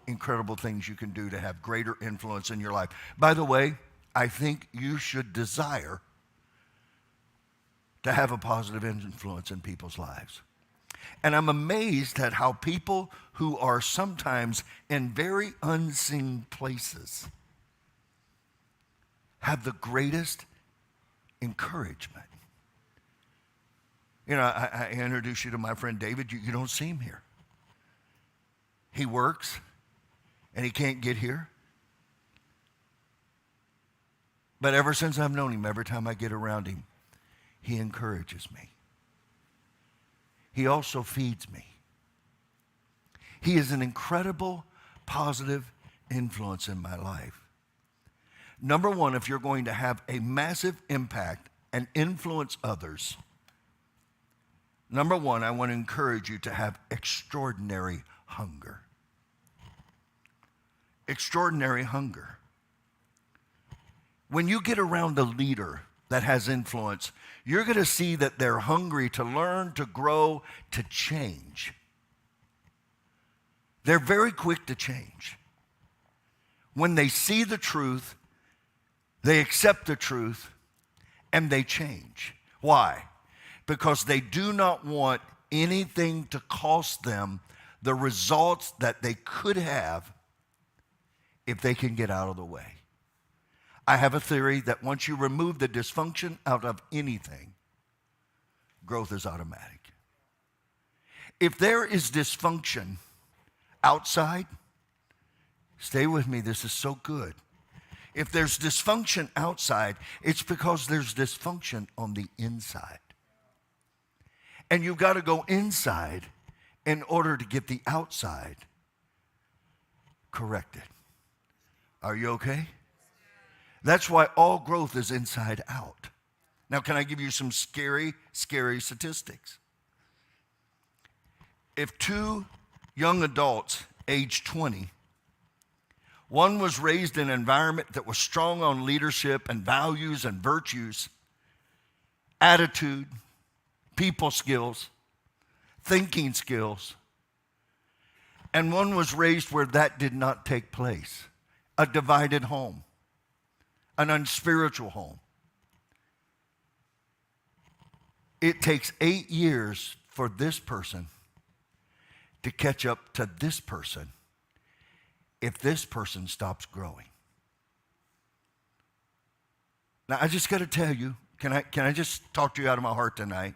things you can do to have greater influence in your life? By the way, I think you should desire to have a positive influence in people's lives. And I'm amazed at how people who are sometimes in very unseen places have the greatest encouragement. You know, I introduced you to my friend David. You don't see him here. He works, and he can't get here. But ever since I've known him, every time I get around him, he encourages me. He also feeds me. He is an incredible, positive influence in my life. Number one, if you're going to have a massive impact and influence others, number one, I want to encourage you to have extraordinary hunger. Extraordinary hunger. When you get around a leader that has influence, you're going to see that they're hungry to learn, to grow, to change. They're very quick to change. When they see the truth, they accept the truth, and they change. Why? Because they do not want anything to cost them the results that they could have if they can get out of the way. I have a theory that once you remove the dysfunction out of anything, growth is automatic. If there is dysfunction outside, stay with me, this is so good. If there's dysfunction outside, it's because there's dysfunction on the inside. And you've got to go inside in order to get the outside corrected. Are you okay? That's why all growth is inside out. Now, can I give you some scary statistics? If two young adults, age 20, one was raised in an environment that was strong on leadership and values and virtues, attitude, people skills, thinking skills, and one was raised where that did not take place, a divided home, an unspiritual home. It takes 8 years for this person to catch up to this person if this person stops growing. Now, I just got to tell you, can I just talk to you out of my heart tonight?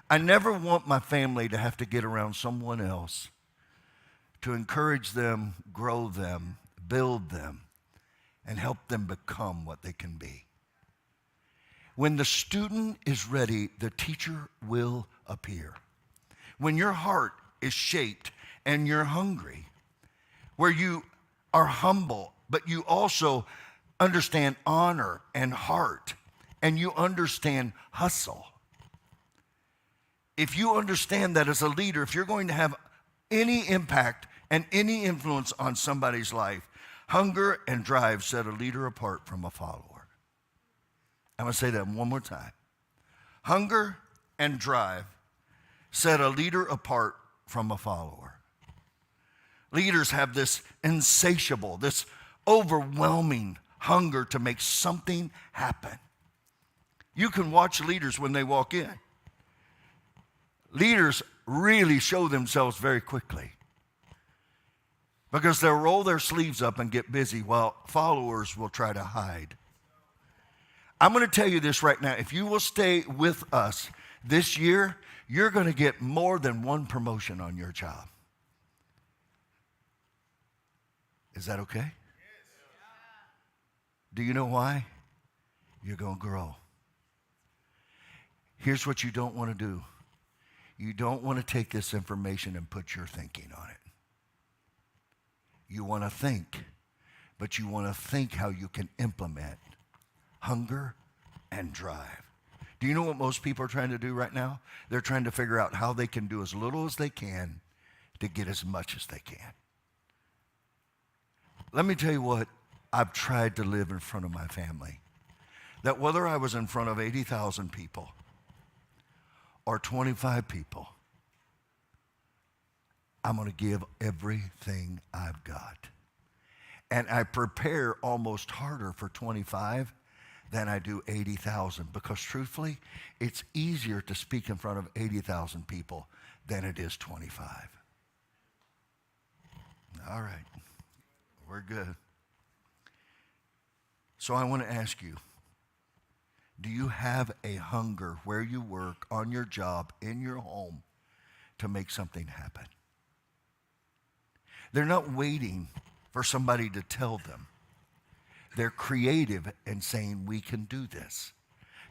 I never want my family to have to get around someone else to encourage them, grow them, build them, and help them become what they can be. When the student is ready, the teacher will appear. When your heart is shaped and you're hungry, where you are humble, but you also understand honor and heart, and you understand hustle. If you understand that as a leader, if you're going to have any impact and any influence on somebody's life, hunger and drive set a leader apart from a follower. I'm going to say that one more time. Hunger and drive set a leader apart from a follower. Leaders have this insatiable, this overwhelming hunger to make something happen. You can watch leaders when they walk in. Leaders really show themselves very quickly because they'll roll their sleeves up and get busy while followers will try to hide. I'm going to tell you this right now. If you will stay with us this year, you're going to get more than one promotion on your job. Is that okay? Do you know why? You're going to grow. Here's what you don't want to do. You don't want to take this information and put your thinking on it. You want to think, but you want to think how you can implement hunger and drive. Do you know what most people are trying to do right now? They're trying to figure out how they can do as little as they can to get as much as they can. Let me tell you what I've tried to live in front of my family. That whether I was in front of 80,000 people or 25 people, I'm going to give everything I've got. And I prepare almost harder for 25 than I do 80,000 because truthfully, it's easier to speak in front of 80,000 people than it is 25. All right, we're good. So I want to ask you, do you have a hunger where you work, on your job, in your home, to make something happen? They're not waiting for somebody to tell them. They're creative in saying, we can do this.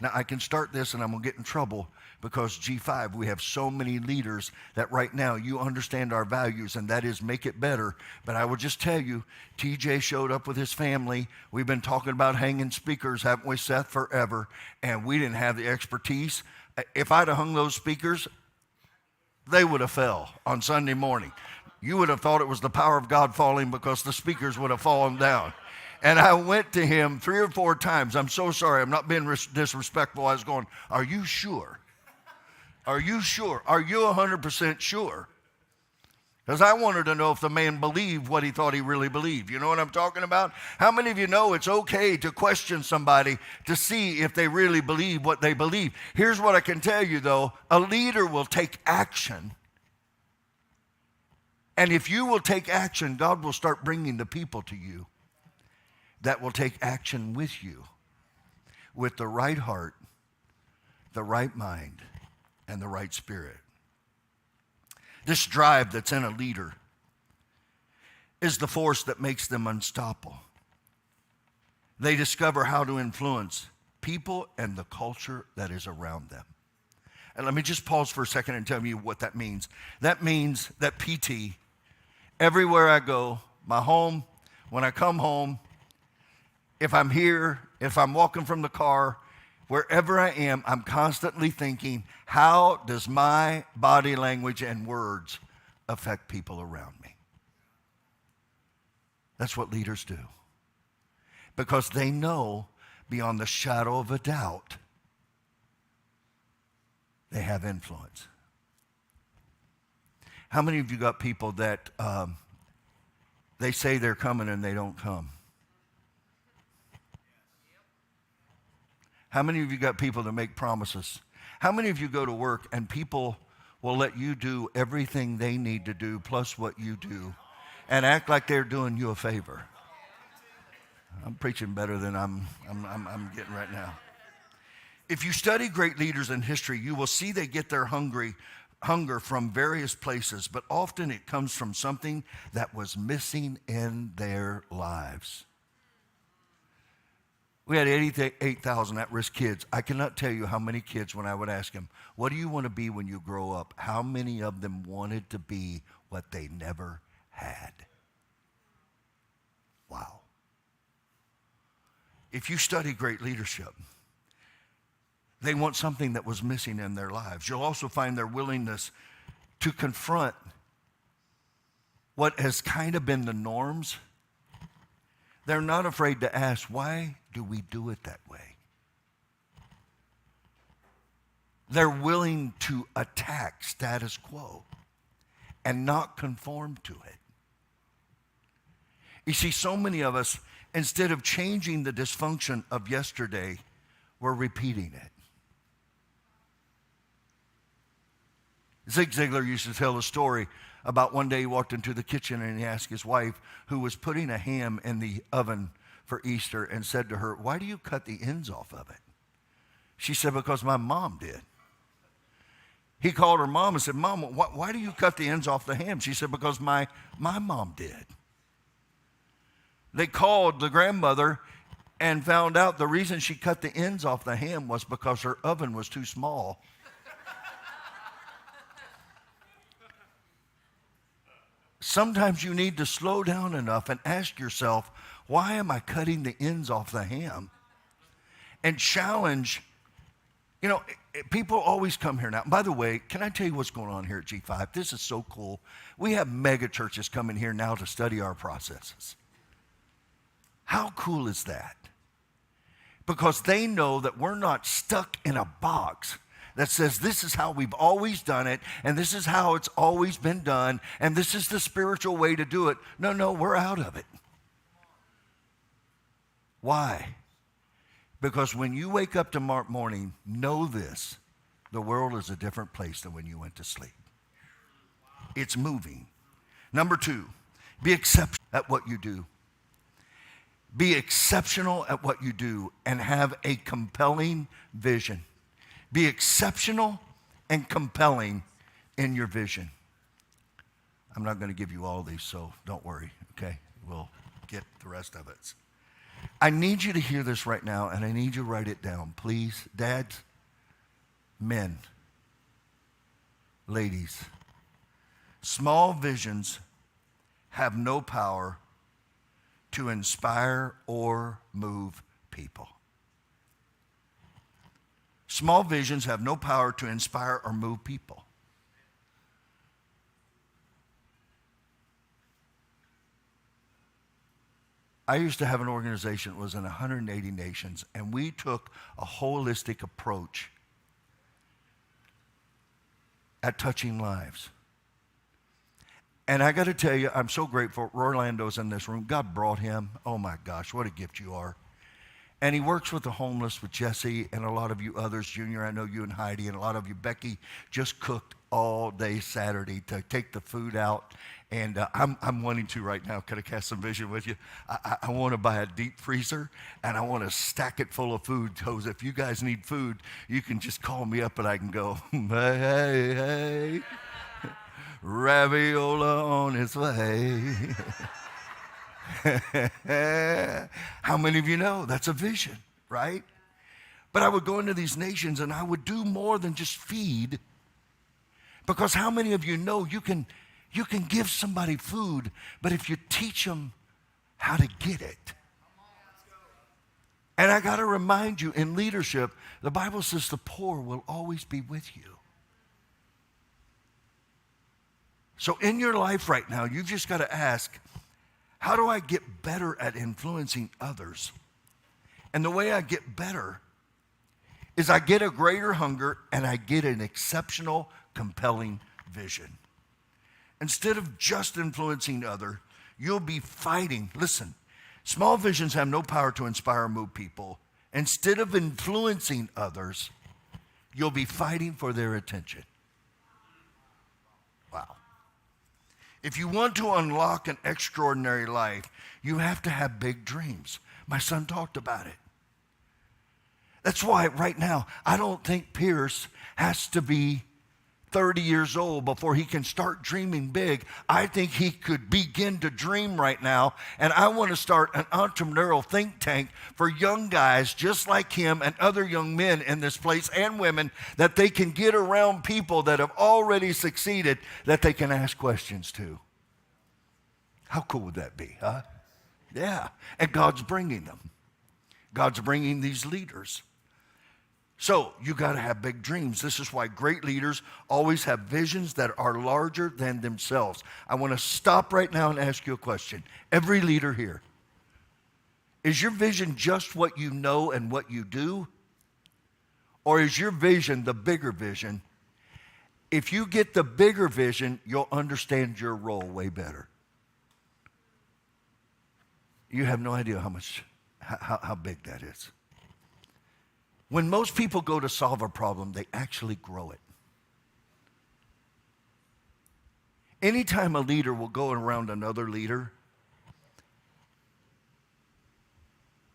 Now, I can start this and I'm going to get in trouble because G5, we have so many leaders that right now you understand our values, and that is make it better. But I will just tell you, TJ showed up with his family. We've been talking about hanging speakers, haven't we, Seth, forever? And we didn't have the expertise. If I'd have hung those speakers, they would have fell on Sunday morning. You would have thought it was the power of God falling because the speakers would have fallen down. And I went to him 3 or 4 times. I'm so sorry. I'm not being disrespectful. I was going, are you sure? Are you sure? Are you 100% sure? Because I wanted to know if the man believed what he thought he really believed. You know what I'm talking about? How many of you know it's okay to question somebody to see if they really believe what they believe? Here's what I can tell you, though. A leader will take action. And if you will take action, God will start bringing the people to you that will take action with you with the right heart, the right mind, and the right spirit. This drive that's in a leader is the force that makes them unstoppable. They discover how to influence people and the culture that is around them. And let me just pause for a second and tell you what that means. That means that PT, everywhere I go, my home, when I come home, if I'm here, if I'm walking from the car, wherever I am, I'm constantly thinking, how does my body language and words affect people around me? That's what leaders do. Because they know beyond the shadow of a doubt, they have influence. How many of you got people that they say they're coming and they don't come? How many of you got people that make promises? How many of you go to work and people will let you do everything they need to do plus what you do and act like they're doing you a favor? I'm preaching better than I'm getting right now. If you study great leaders in history, you will see they get their hunger from various places, but often it comes from something that was missing in their lives. We had 88,000 at-risk kids. I cannot tell you how many kids, when I would ask them, what do you want to be when you grow up? How many of them wanted to be what they never had? Wow. If you study great leadership, they want something that was missing in their lives. You'll also find their willingness to confront what has kind of been the norms. They're not afraid to ask, why do we do it that way? They're willing to attack status quo and not conform to it. You see, so many of us, instead of changing the dysfunction of yesterday, we're repeating it. Zig Ziglar used to tell a story about one day he walked into the kitchen and he asked his wife, who was putting a ham in the oven for Easter, and said to her, why do you cut the ends off of it? She said, because my mom did. He called her mom and said, Mom, why do you cut the ends off the ham? She said, because my mom did. They called the grandmother and found out the reason she cut the ends off the ham was because her oven was too small. Sometimes you need to slow down enough and ask yourself, why am I cutting the ends off the ham? And challenge, you know, people always come here now. By the way, can I tell you what's going on here at G5? This is so cool. We have mega churches coming here now to study our processes. How cool is that? Because they know that we're not stuck in a box that says this is how we've always done it, and this is how it's always been done, and this is the spiritual way to do it. No, we're out of it. Why? Because when you wake up tomorrow morning, know this, the world is a different place than when you went to sleep. It's moving. Number 2, be exceptional at what you do. Be exceptional at what you do and have a compelling vision. Be exceptional and compelling in your vision. I'm not going to give you all these, so don't worry, okay? We'll get the rest of it. I need you to hear this right now, and I need you to write it down. Please, dads, men, ladies, small visions have no power to inspire or move people. Small visions have no power to inspire or move people. I used to have an organization that was in 180 nations, and we took a holistic approach at touching lives. And I got to tell you, I'm so grateful. Orlando's in this room. God brought him. Oh my gosh, what a gift you are. And he works with the homeless, with Jesse and a lot of you others. Junior, I know you and Heidi, and a lot of you. Becky just cooked all day Saturday to take the food out. And I'm wanting to right now. Can I cast some vision with you? I want to buy a deep freezer, and I want to stack it full of food. So if you guys need food, you can just call me up and I can go, hey. Raviola on its way. How many of you know that's a vision, right? But I would go into these nations and I would do more than just feed, because how many of you know you can give somebody food, but if you teach them how to get it. And I got to remind you, in leadership, the Bible says the poor will always be with you. So in your life right now, you've just got to ask, how do I get better at influencing others? And the way I get better is I get a greater hunger and I get an exceptional, compelling vision. Instead of just influencing others, you'll be fighting. Listen, small visions have no power to inspire or move people. Instead of influencing others, you'll be fighting for their attention. Wow. If you want to unlock an extraordinary life, you have to have big dreams. My son talked about it. That's why right now, I don't think Pierce has to be 30 years old before he can start dreaming big. I think he could begin to dream right now, and I want to start an entrepreneurial think tank for young guys just like him and other young men in this place and women, that they can get around people that have already succeeded that they can ask questions to. How cool would that be, huh? Yeah, and God's bringing them. God's bringing these leaders. So you got to have big dreams. This is why great leaders always have visions that are larger than themselves. I want to stop right now and ask you a question. Every leader here, is your vision just what you know and what you do? Or is your vision the bigger vision? If you get the bigger vision, you'll understand your role way better. You have no idea how big that is. When most people go to solve a problem, they actually grow it. Anytime a leader will go around another leader,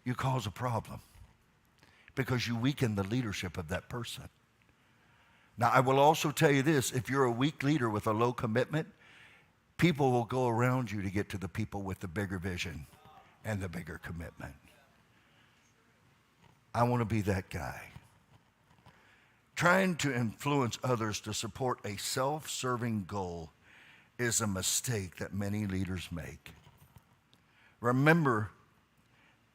you cause a problem because you weaken the leadership of that person. Now, I will also tell you this, if you're a weak leader with a low commitment, people will go around you to get to the people with the bigger vision and the bigger commitment. I want to be that guy. Trying to influence others to support a self-serving goal is a mistake that many leaders make. Remember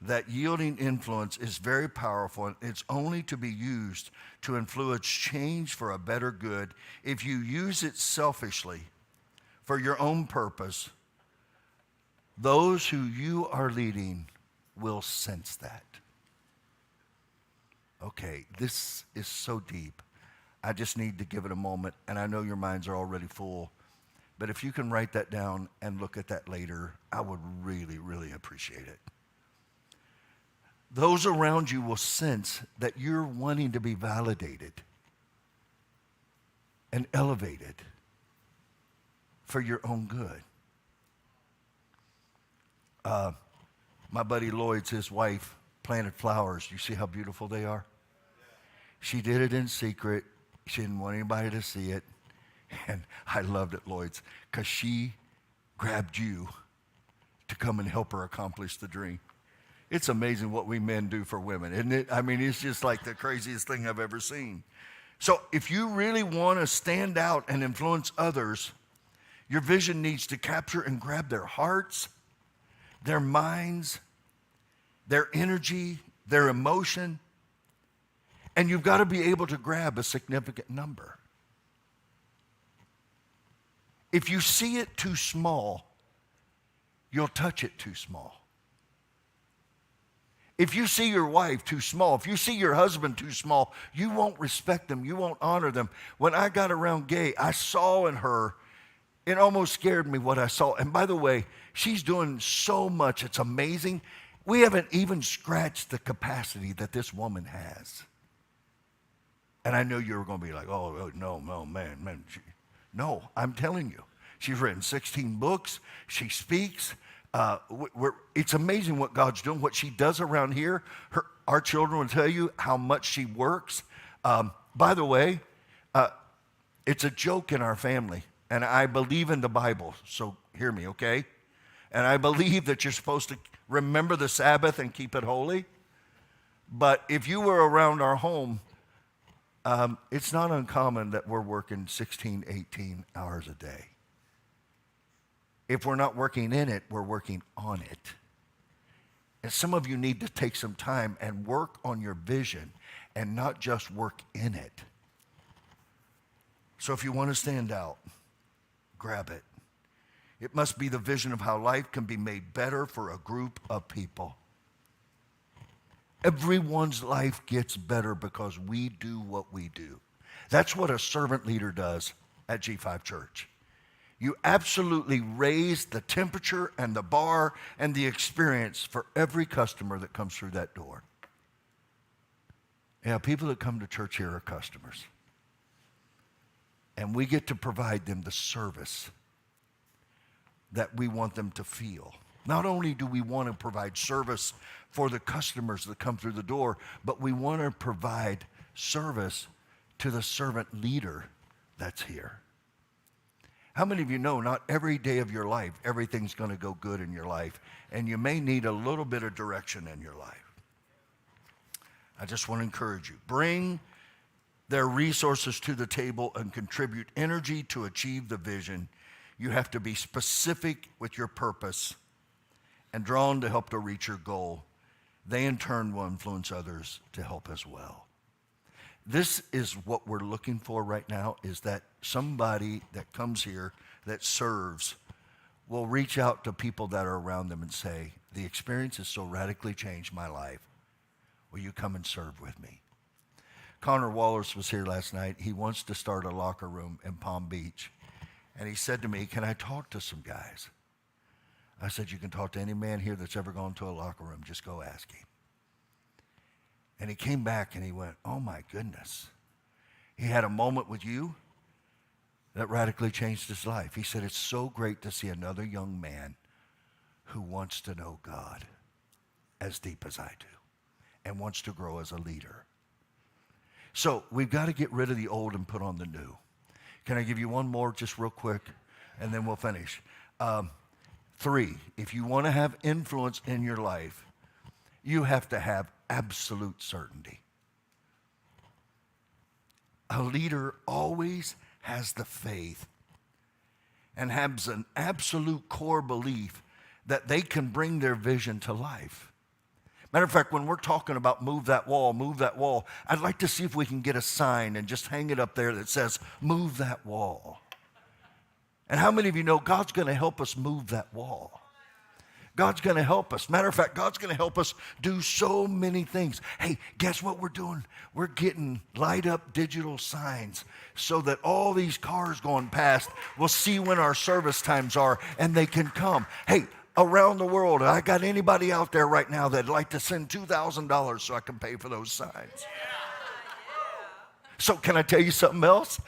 that yielding influence is very powerful, and it's only to be used to influence change for a better good. If you use it selfishly for your own purpose, those who you are leading will sense that. Okay, this is so deep. I just need to give it a moment, and I know your minds are already full. But if you can write that down and look at that later, I would really, really appreciate it. Those around you will sense that you're wanting to be validated and elevated for your own good. My buddy Lloyd's, his wife, planted flowers. You see how beautiful they are? She did it in secret. She didn't want anybody to see it. And I loved it, Lloyd's, because she grabbed you to come and help her accomplish the dream. It's amazing what we men do for women, isn't it? I mean, it's just like the craziest thing I've ever seen. So if you really want to stand out and influence others, your vision needs to capture and grab their hearts, their minds, their energy, their emotion, and you've got to be able to grab a significant number. If you see it too small, you'll touch it too small. If you see your wife too small, if you see your husband too small, you won't respect them, you won't honor them. When I got around Gay, I saw in her, it almost scared me what I saw. And by the way, she's doing so much, it's amazing. We haven't even scratched the capacity that this woman has. And I know you were going to be like, oh no, man. No, I'm telling you. She's written 16 books. She speaks. It's amazing what God's doing, what she does around here. Our children will tell you how much she works. By the way, it's a joke in our family, and I believe in the Bible, so hear me, okay? And I believe that you're supposed to remember the Sabbath and keep it holy. But if you were around our home, it's not uncommon that we're working 16, 18 hours a day. If we're not working in it, we're working on it. And some of you need to take some time and work on your vision and not just work in it. So if you want to stand out, grab it. It must be the vision of how life can be made better for a group of people. Everyone's life gets better because we do what we do. That's what a servant leader does at G5 Church. You absolutely raise the temperature and the bar and the experience for every customer that comes through that door. Yeah, people that come to church here are customers. And we get to provide them the service that we want them to feel. Not only do we want to provide service for the customers that come through the door, but we want to provide service to the servant leader that's here. How many of you know not every day of your life, everything's going to go good in your life, and you may need a little bit of direction in your life? I just want to encourage you. Bring their resources to the table and contribute energy to achieve the vision. You have to be specific with your purpose and drawn to help to reach your goal. They in turn will influence others to help as well. This is what we're looking for right now, is that somebody that comes here that serves will reach out to people that are around them and say, the experience has so radically changed my life. Will you come and serve with me? Connor Wallace was here last night. He wants to start a locker room in Palm Beach. And he said to me, can I talk to some guys? I said, you can talk to any man here that's ever gone to a locker room. Just go ask him. And he came back and he went, oh my goodness. He had a moment with you that radically changed his life. He said, it's so great to see another young man who wants to know God as deep as I do and wants to grow as a leader. So we've got to get rid of the old and put on the new. Can I give you one more just real quick, and then we'll finish? 3, if you want to have influence in your life, you have to have absolute certainty. A leader always has the faith and has an absolute core belief that they can bring their vision to life. Matter of fact, when we're talking about move that wall, I'd like to see if we can get a sign and just hang it up there that says, move that wall. And how many of you know God's going to help us move that wall? God's going to help us. Matter of fact, God's going to help us do so many things. Hey, guess what we're doing? We're getting light up digital signs so that all these cars going past will see when our service times are and they can come. Hey, around the world, I got anybody out there right now that'd like to send $2,000 so I can pay for those signs? So can I tell you something else?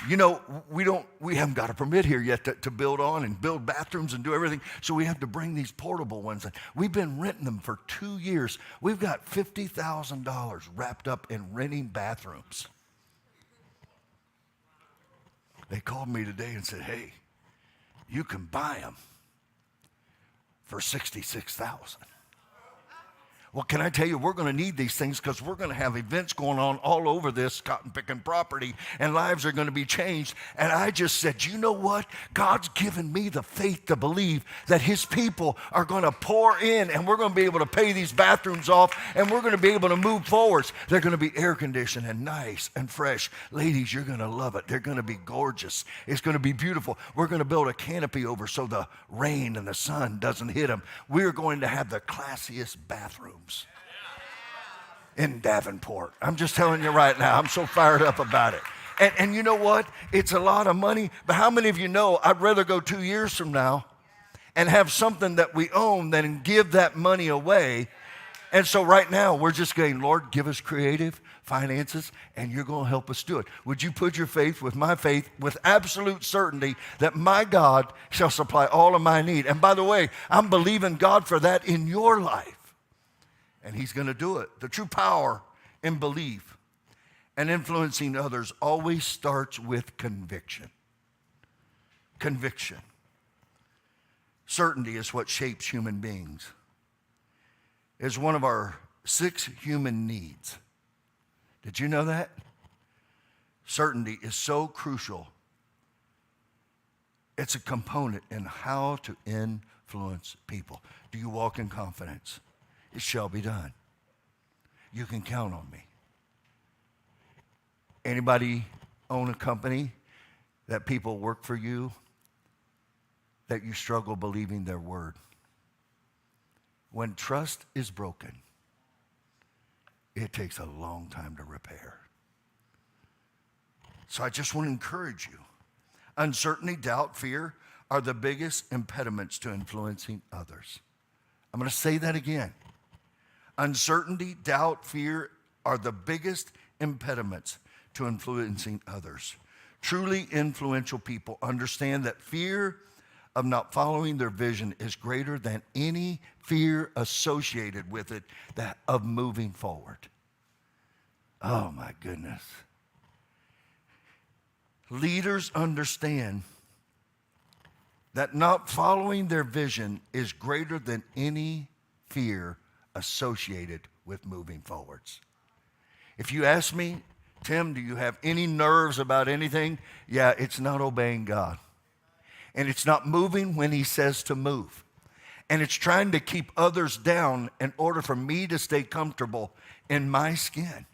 We haven't got a permit here yet to build on and build bathrooms and do everything. So we have to bring these portable ones in. We've been renting them for 2 years. We've got $50,000 wrapped up in renting bathrooms. They called me today and said, hey, you can buy them for $66,000. Well, can I tell you, we're going to need these things because we're going to have events going on all over this cotton picking property and lives are going to be changed. And I just said, you know what? God's given me the faith to believe that his people are going to pour in and we're going to be able to pay these bathrooms off and we're going to be able to move forwards. They're going to be air conditioned and nice and fresh. Ladies, you're going to love it. They're going to be gorgeous. It's going to be beautiful. We're going to build a canopy over so the rain and the sun doesn't hit them. We're going to have the classiest bathrooms in Davenport. I'm just telling you right now, I'm so fired up about it. And you know what? It's a lot of money, but how many of you know I'd rather go 2 years from now and have something that we own than give that money away? And so right now, we're just going, Lord, give us creative finances, and you're going to help us do it. Would you put your faith with my faith with absolute certainty that my God shall supply all of my need? And by the way, I'm believing God for that in your life. And he's going to do it. The true power in belief and influencing others always starts with conviction. Conviction. Certainty is what shapes human beings. It's one of our 6 human needs. Did you know that? Certainty is so crucial. It's a component in how to influence people. Do you walk in confidence? It shall be done. You can count on me. Anybody own a company that people work for you that you struggle believing their word? When trust is broken, it takes a long time to repair. So I just want to encourage you. Uncertainty, doubt, fear are the biggest impediments to influencing others. I'm going to say that again. Uncertainty, doubt, fear are the biggest impediments to influencing others. Truly influential people understand that fear of not following their vision is greater than any fear associated with it that of moving forward. Oh my goodness. Leaders understand that not following their vision is greater than any fear associated with moving forwards. If you ask me, Tim, do you have any nerves about anything? Yeah, it's not obeying God. And it's not moving when he says to move. And it's trying to keep others down in order for me to stay comfortable in my skin.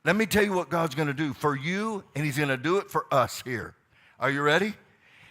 Let me tell you what God's going to do for you, and he's going to do it for us here. Are you ready?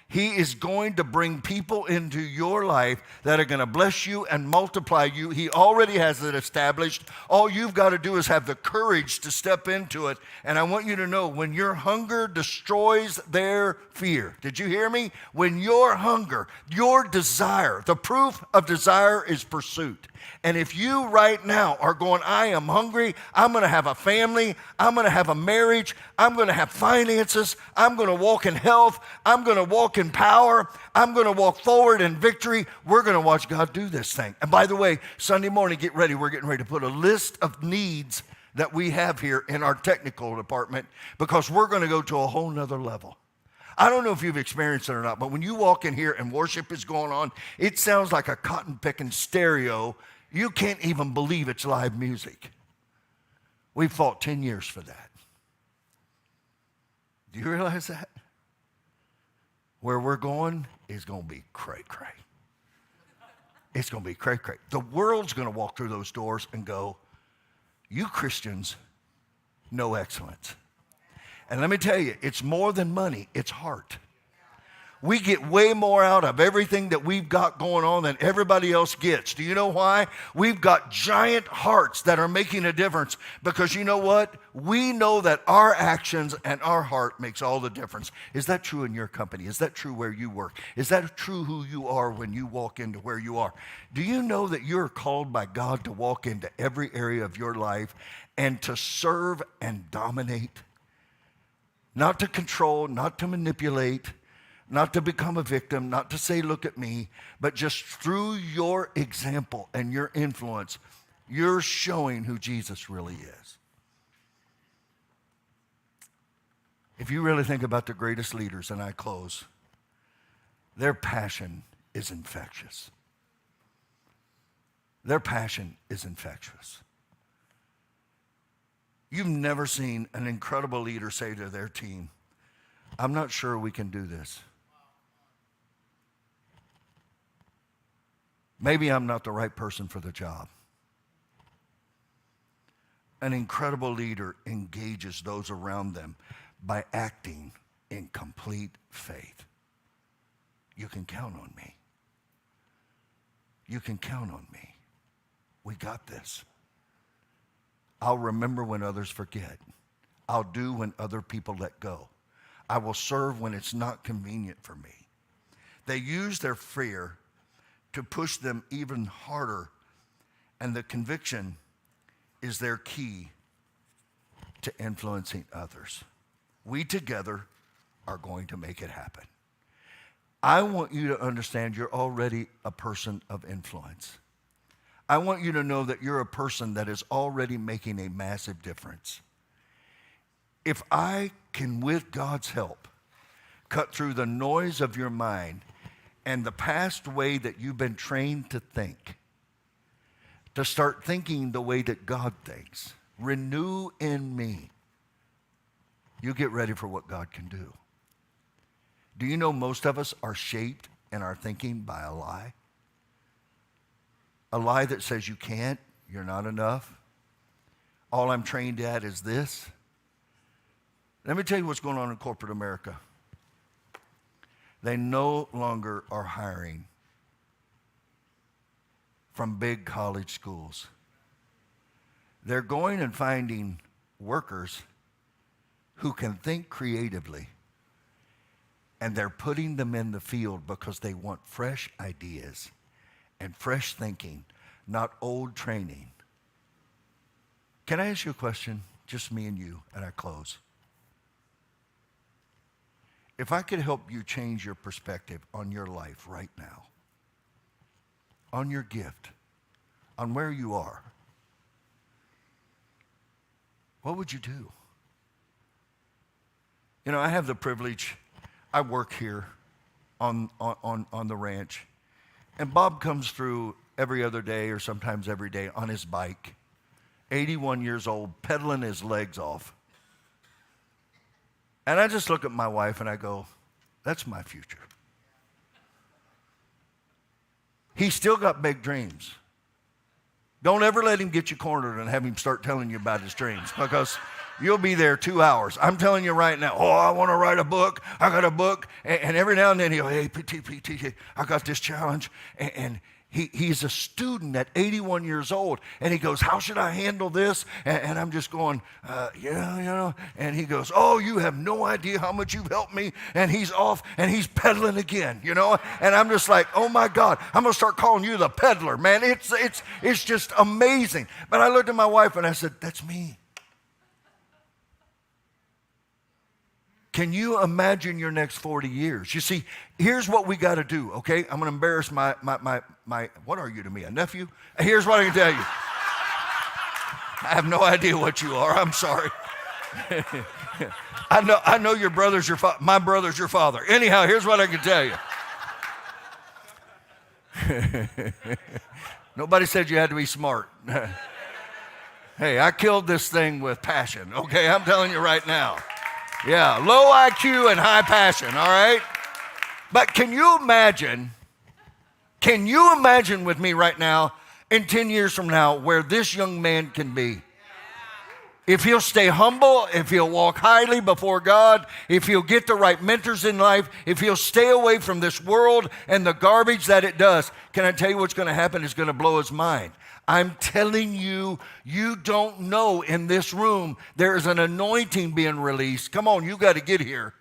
He is going to bring people into your life that are going to bless you and multiply you. He already has it established. All you've got to do is have the courage to step into it. And I want you to know, when your hunger destroys their fear. Did you hear me? When your hunger, your desire, the proof of desire is pursuit. And if you right now are going, I am hungry, I'm going to have a family, I'm going to have a marriage, I'm going to have finances, I'm going to walk in health, I'm going to walk in power, I'm going to walk forward in victory, we're going to watch God do this thing. And by the way, Sunday morning, get ready. We're getting ready to put a list of needs that we have here in our technical department because we're going to go to a whole nother level. I don't know if you've experienced it or not, but when you walk in here and worship is going on, it sounds like a cotton-picking stereo. You can't even believe it's live music. We fought 10 years for that. Do you realize that? Where we're going is going to be cray-cray. It's going to be cray-cray. The world's going to walk through those doors and go, you Christians know excellence. And let me tell you, it's more than money, it's heart. We get way more out of everything that we've got going on than everybody else gets. Do you know why? We've got giant hearts that are making a difference because you know what? We know that our actions and our heart makes all the difference. Is that true in your company? Is that true where you work? Is that true who you are when you walk into where you are? Do you know that you're called by God to walk into every area of your life and to serve and dominate? Not to control, not to manipulate, not to become a victim, not to say, look at me, but just through your example and your influence, you're showing who Jesus really is. If you really think about the greatest leaders, and I close, their passion is infectious. Their passion is infectious. You've never seen an incredible leader say to their team, I'm not sure we can do this. Maybe I'm not the right person for the job. An incredible leader engages those around them by acting in complete faith. You can count on me. You can count on me. We got this. I'll remember when others forget. I'll do when other people let go. I will serve when it's not convenient for me. They use their fear to push them even harder, and the conviction is their key to influencing others. We together are going to make it happen. I want you to understand you're already a person of influence. I want you to know that you're a person that is already making a massive difference. If I can, with God's help, cut through the noise of your mind and the past way that you've been trained to think, to start thinking the way that God thinks, renew in me, you get ready for what God can do. Do you know most of us are shaped in our thinking by a lie? A lie that says you can't, you're not enough. All I'm trained at is this. Let me tell you what's going on in corporate America. They no longer are hiring from big college schools. They're going and finding workers who can think creatively, and they're putting them in the field because they want fresh ideas and fresh thinking, not old training. Can I ask you a question? Just me and you, and I close. If I could help you change your perspective on your life right now, on your gift, on where you are, what would you do? You know, I have the privilege, I work here on the ranch, and Bob comes through every other day or sometimes every day on his bike, 81 years old, pedaling his legs off. And I just look at my wife and I go, that's my future. He's still got big dreams. Don't ever let him get you cornered and have him start telling you about his dreams, because you'll be there 2 hours. I'm telling you right now, oh, I want to write a book. I got a book. And every now and then he'll, hey, PT, I got this challenge. And he's a student at 81 years old. And he goes, how should I handle this? And I'm just going, yeah. And he goes, oh, you have no idea how much you've helped me. And he's off and he's peddling again, And I'm just like, oh my God, I'm going to start calling you the peddler, man. It's just amazing. But I looked at my wife and I said, that's me. Can you imagine your next 40 years? You see, here's what we got to do, okay? I'm going to embarrass my, what are you to me, a nephew? Here's what I can tell you. I have no idea what you are. I'm sorry. I know your brother's your father. My brother's your father. Anyhow, here's what I can tell you. Nobody said you had to be smart. Hey, I killed this thing with passion, okay? I'm telling you right now. Yeah, low IQ and high passion, all right? But can you imagine with me right now, in 10 years from now, where this young man can be? If he'll stay humble, if he'll walk highly before God, if he'll get the right mentors in life, if he'll stay away from this world and the garbage that it does, can I tell you what's going to happen? It's going to blow his mind. I'm telling you, you don't know in this room, there is an anointing being released. Come on, you got to get here.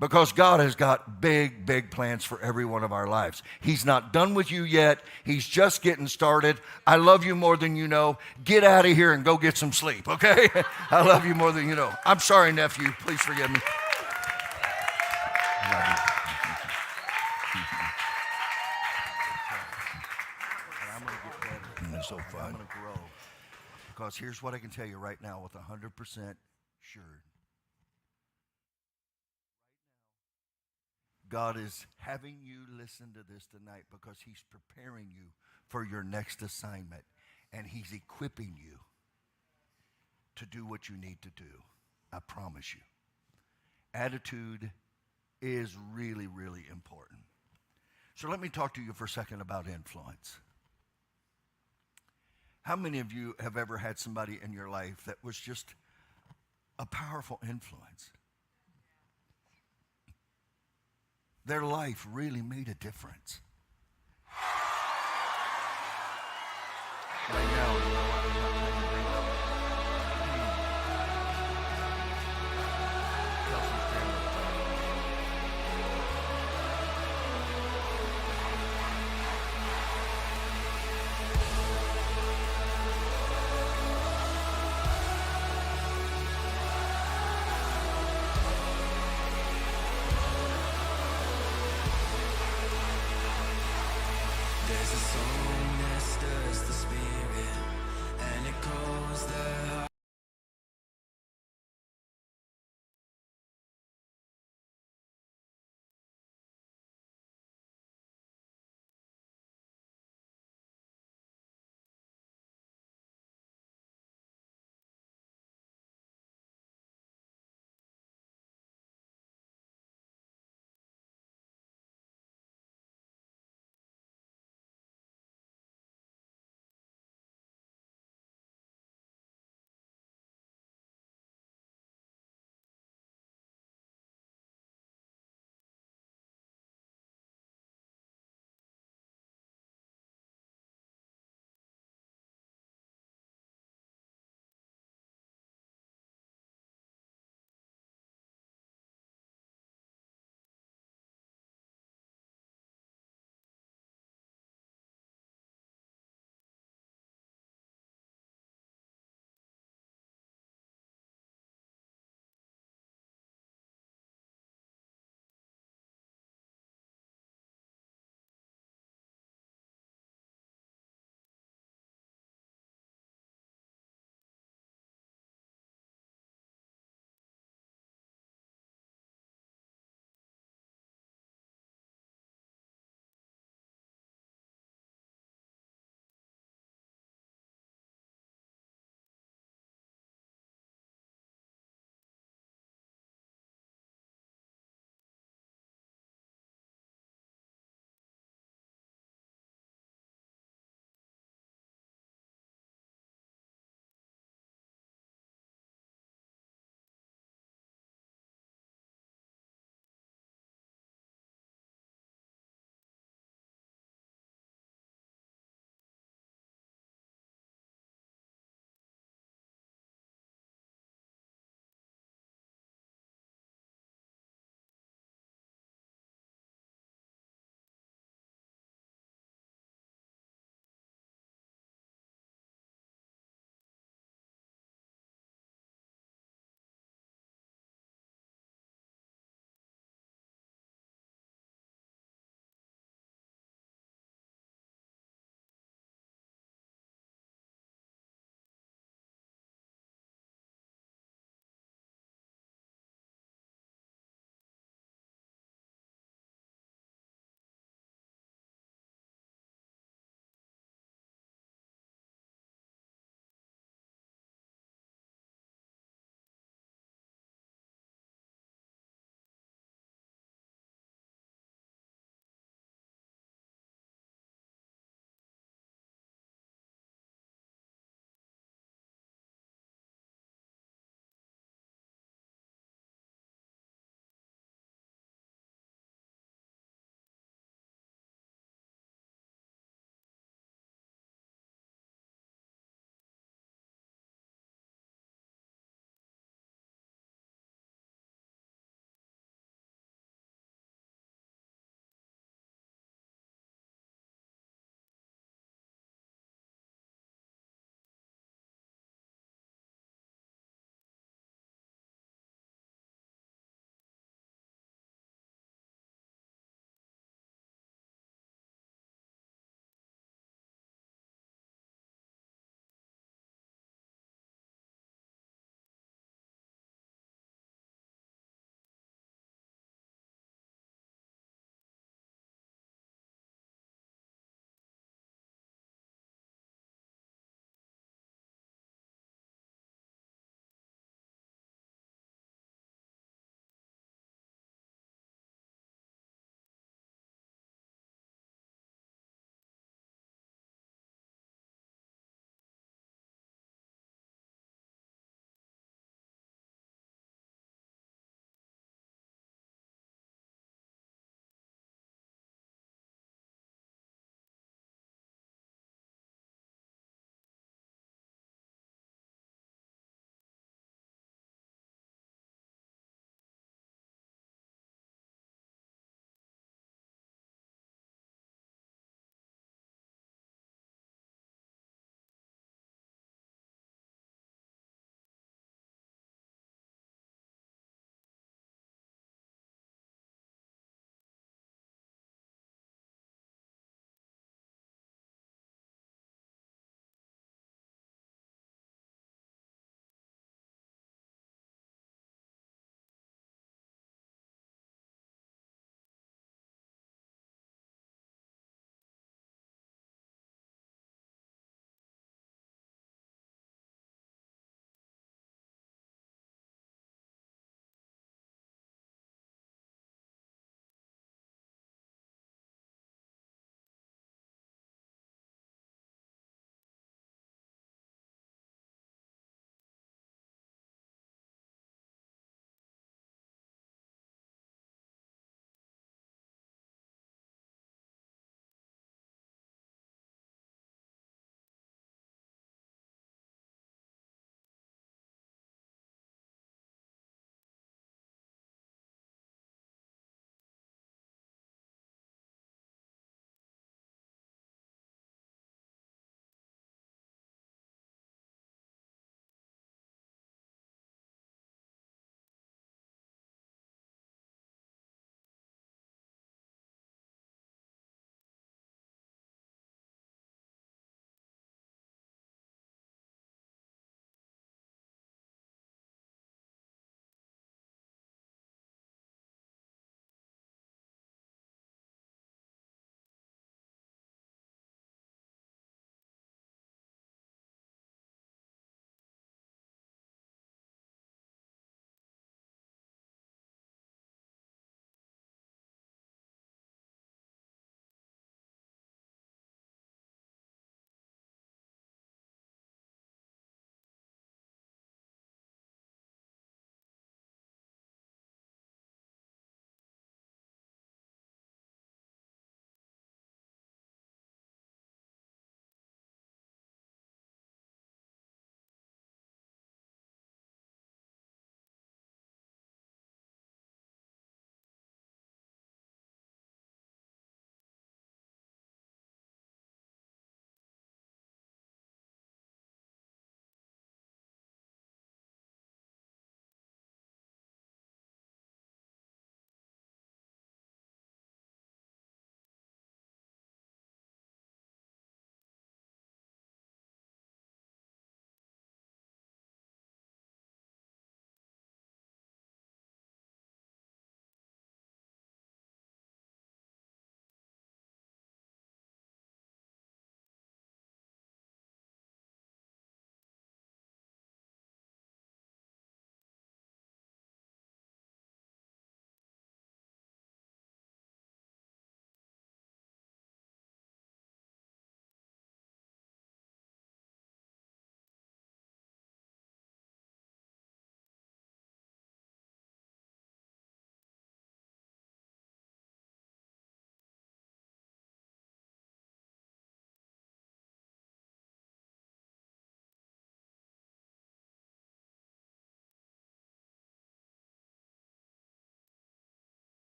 Because God has got big, big plans for every one of our lives. He's not done with you yet. He's just getting started. I love you more than you know. Get out of here and go get some sleep, okay? I love you more than you know. I'm sorry, nephew. Please forgive me. I love you. I'm going to get better. It's so fun. I'm going to grow. Because here's what I can tell you right now with 100% sure. God is having you listen to this tonight because he's preparing you for your next assignment, and he's equipping you to do what you need to do. I promise you. Attitude is really, really important. So let me talk to you for a second about influence. How many of you have ever had somebody in your life that was just a powerful influence? Their life really made a difference. Right now,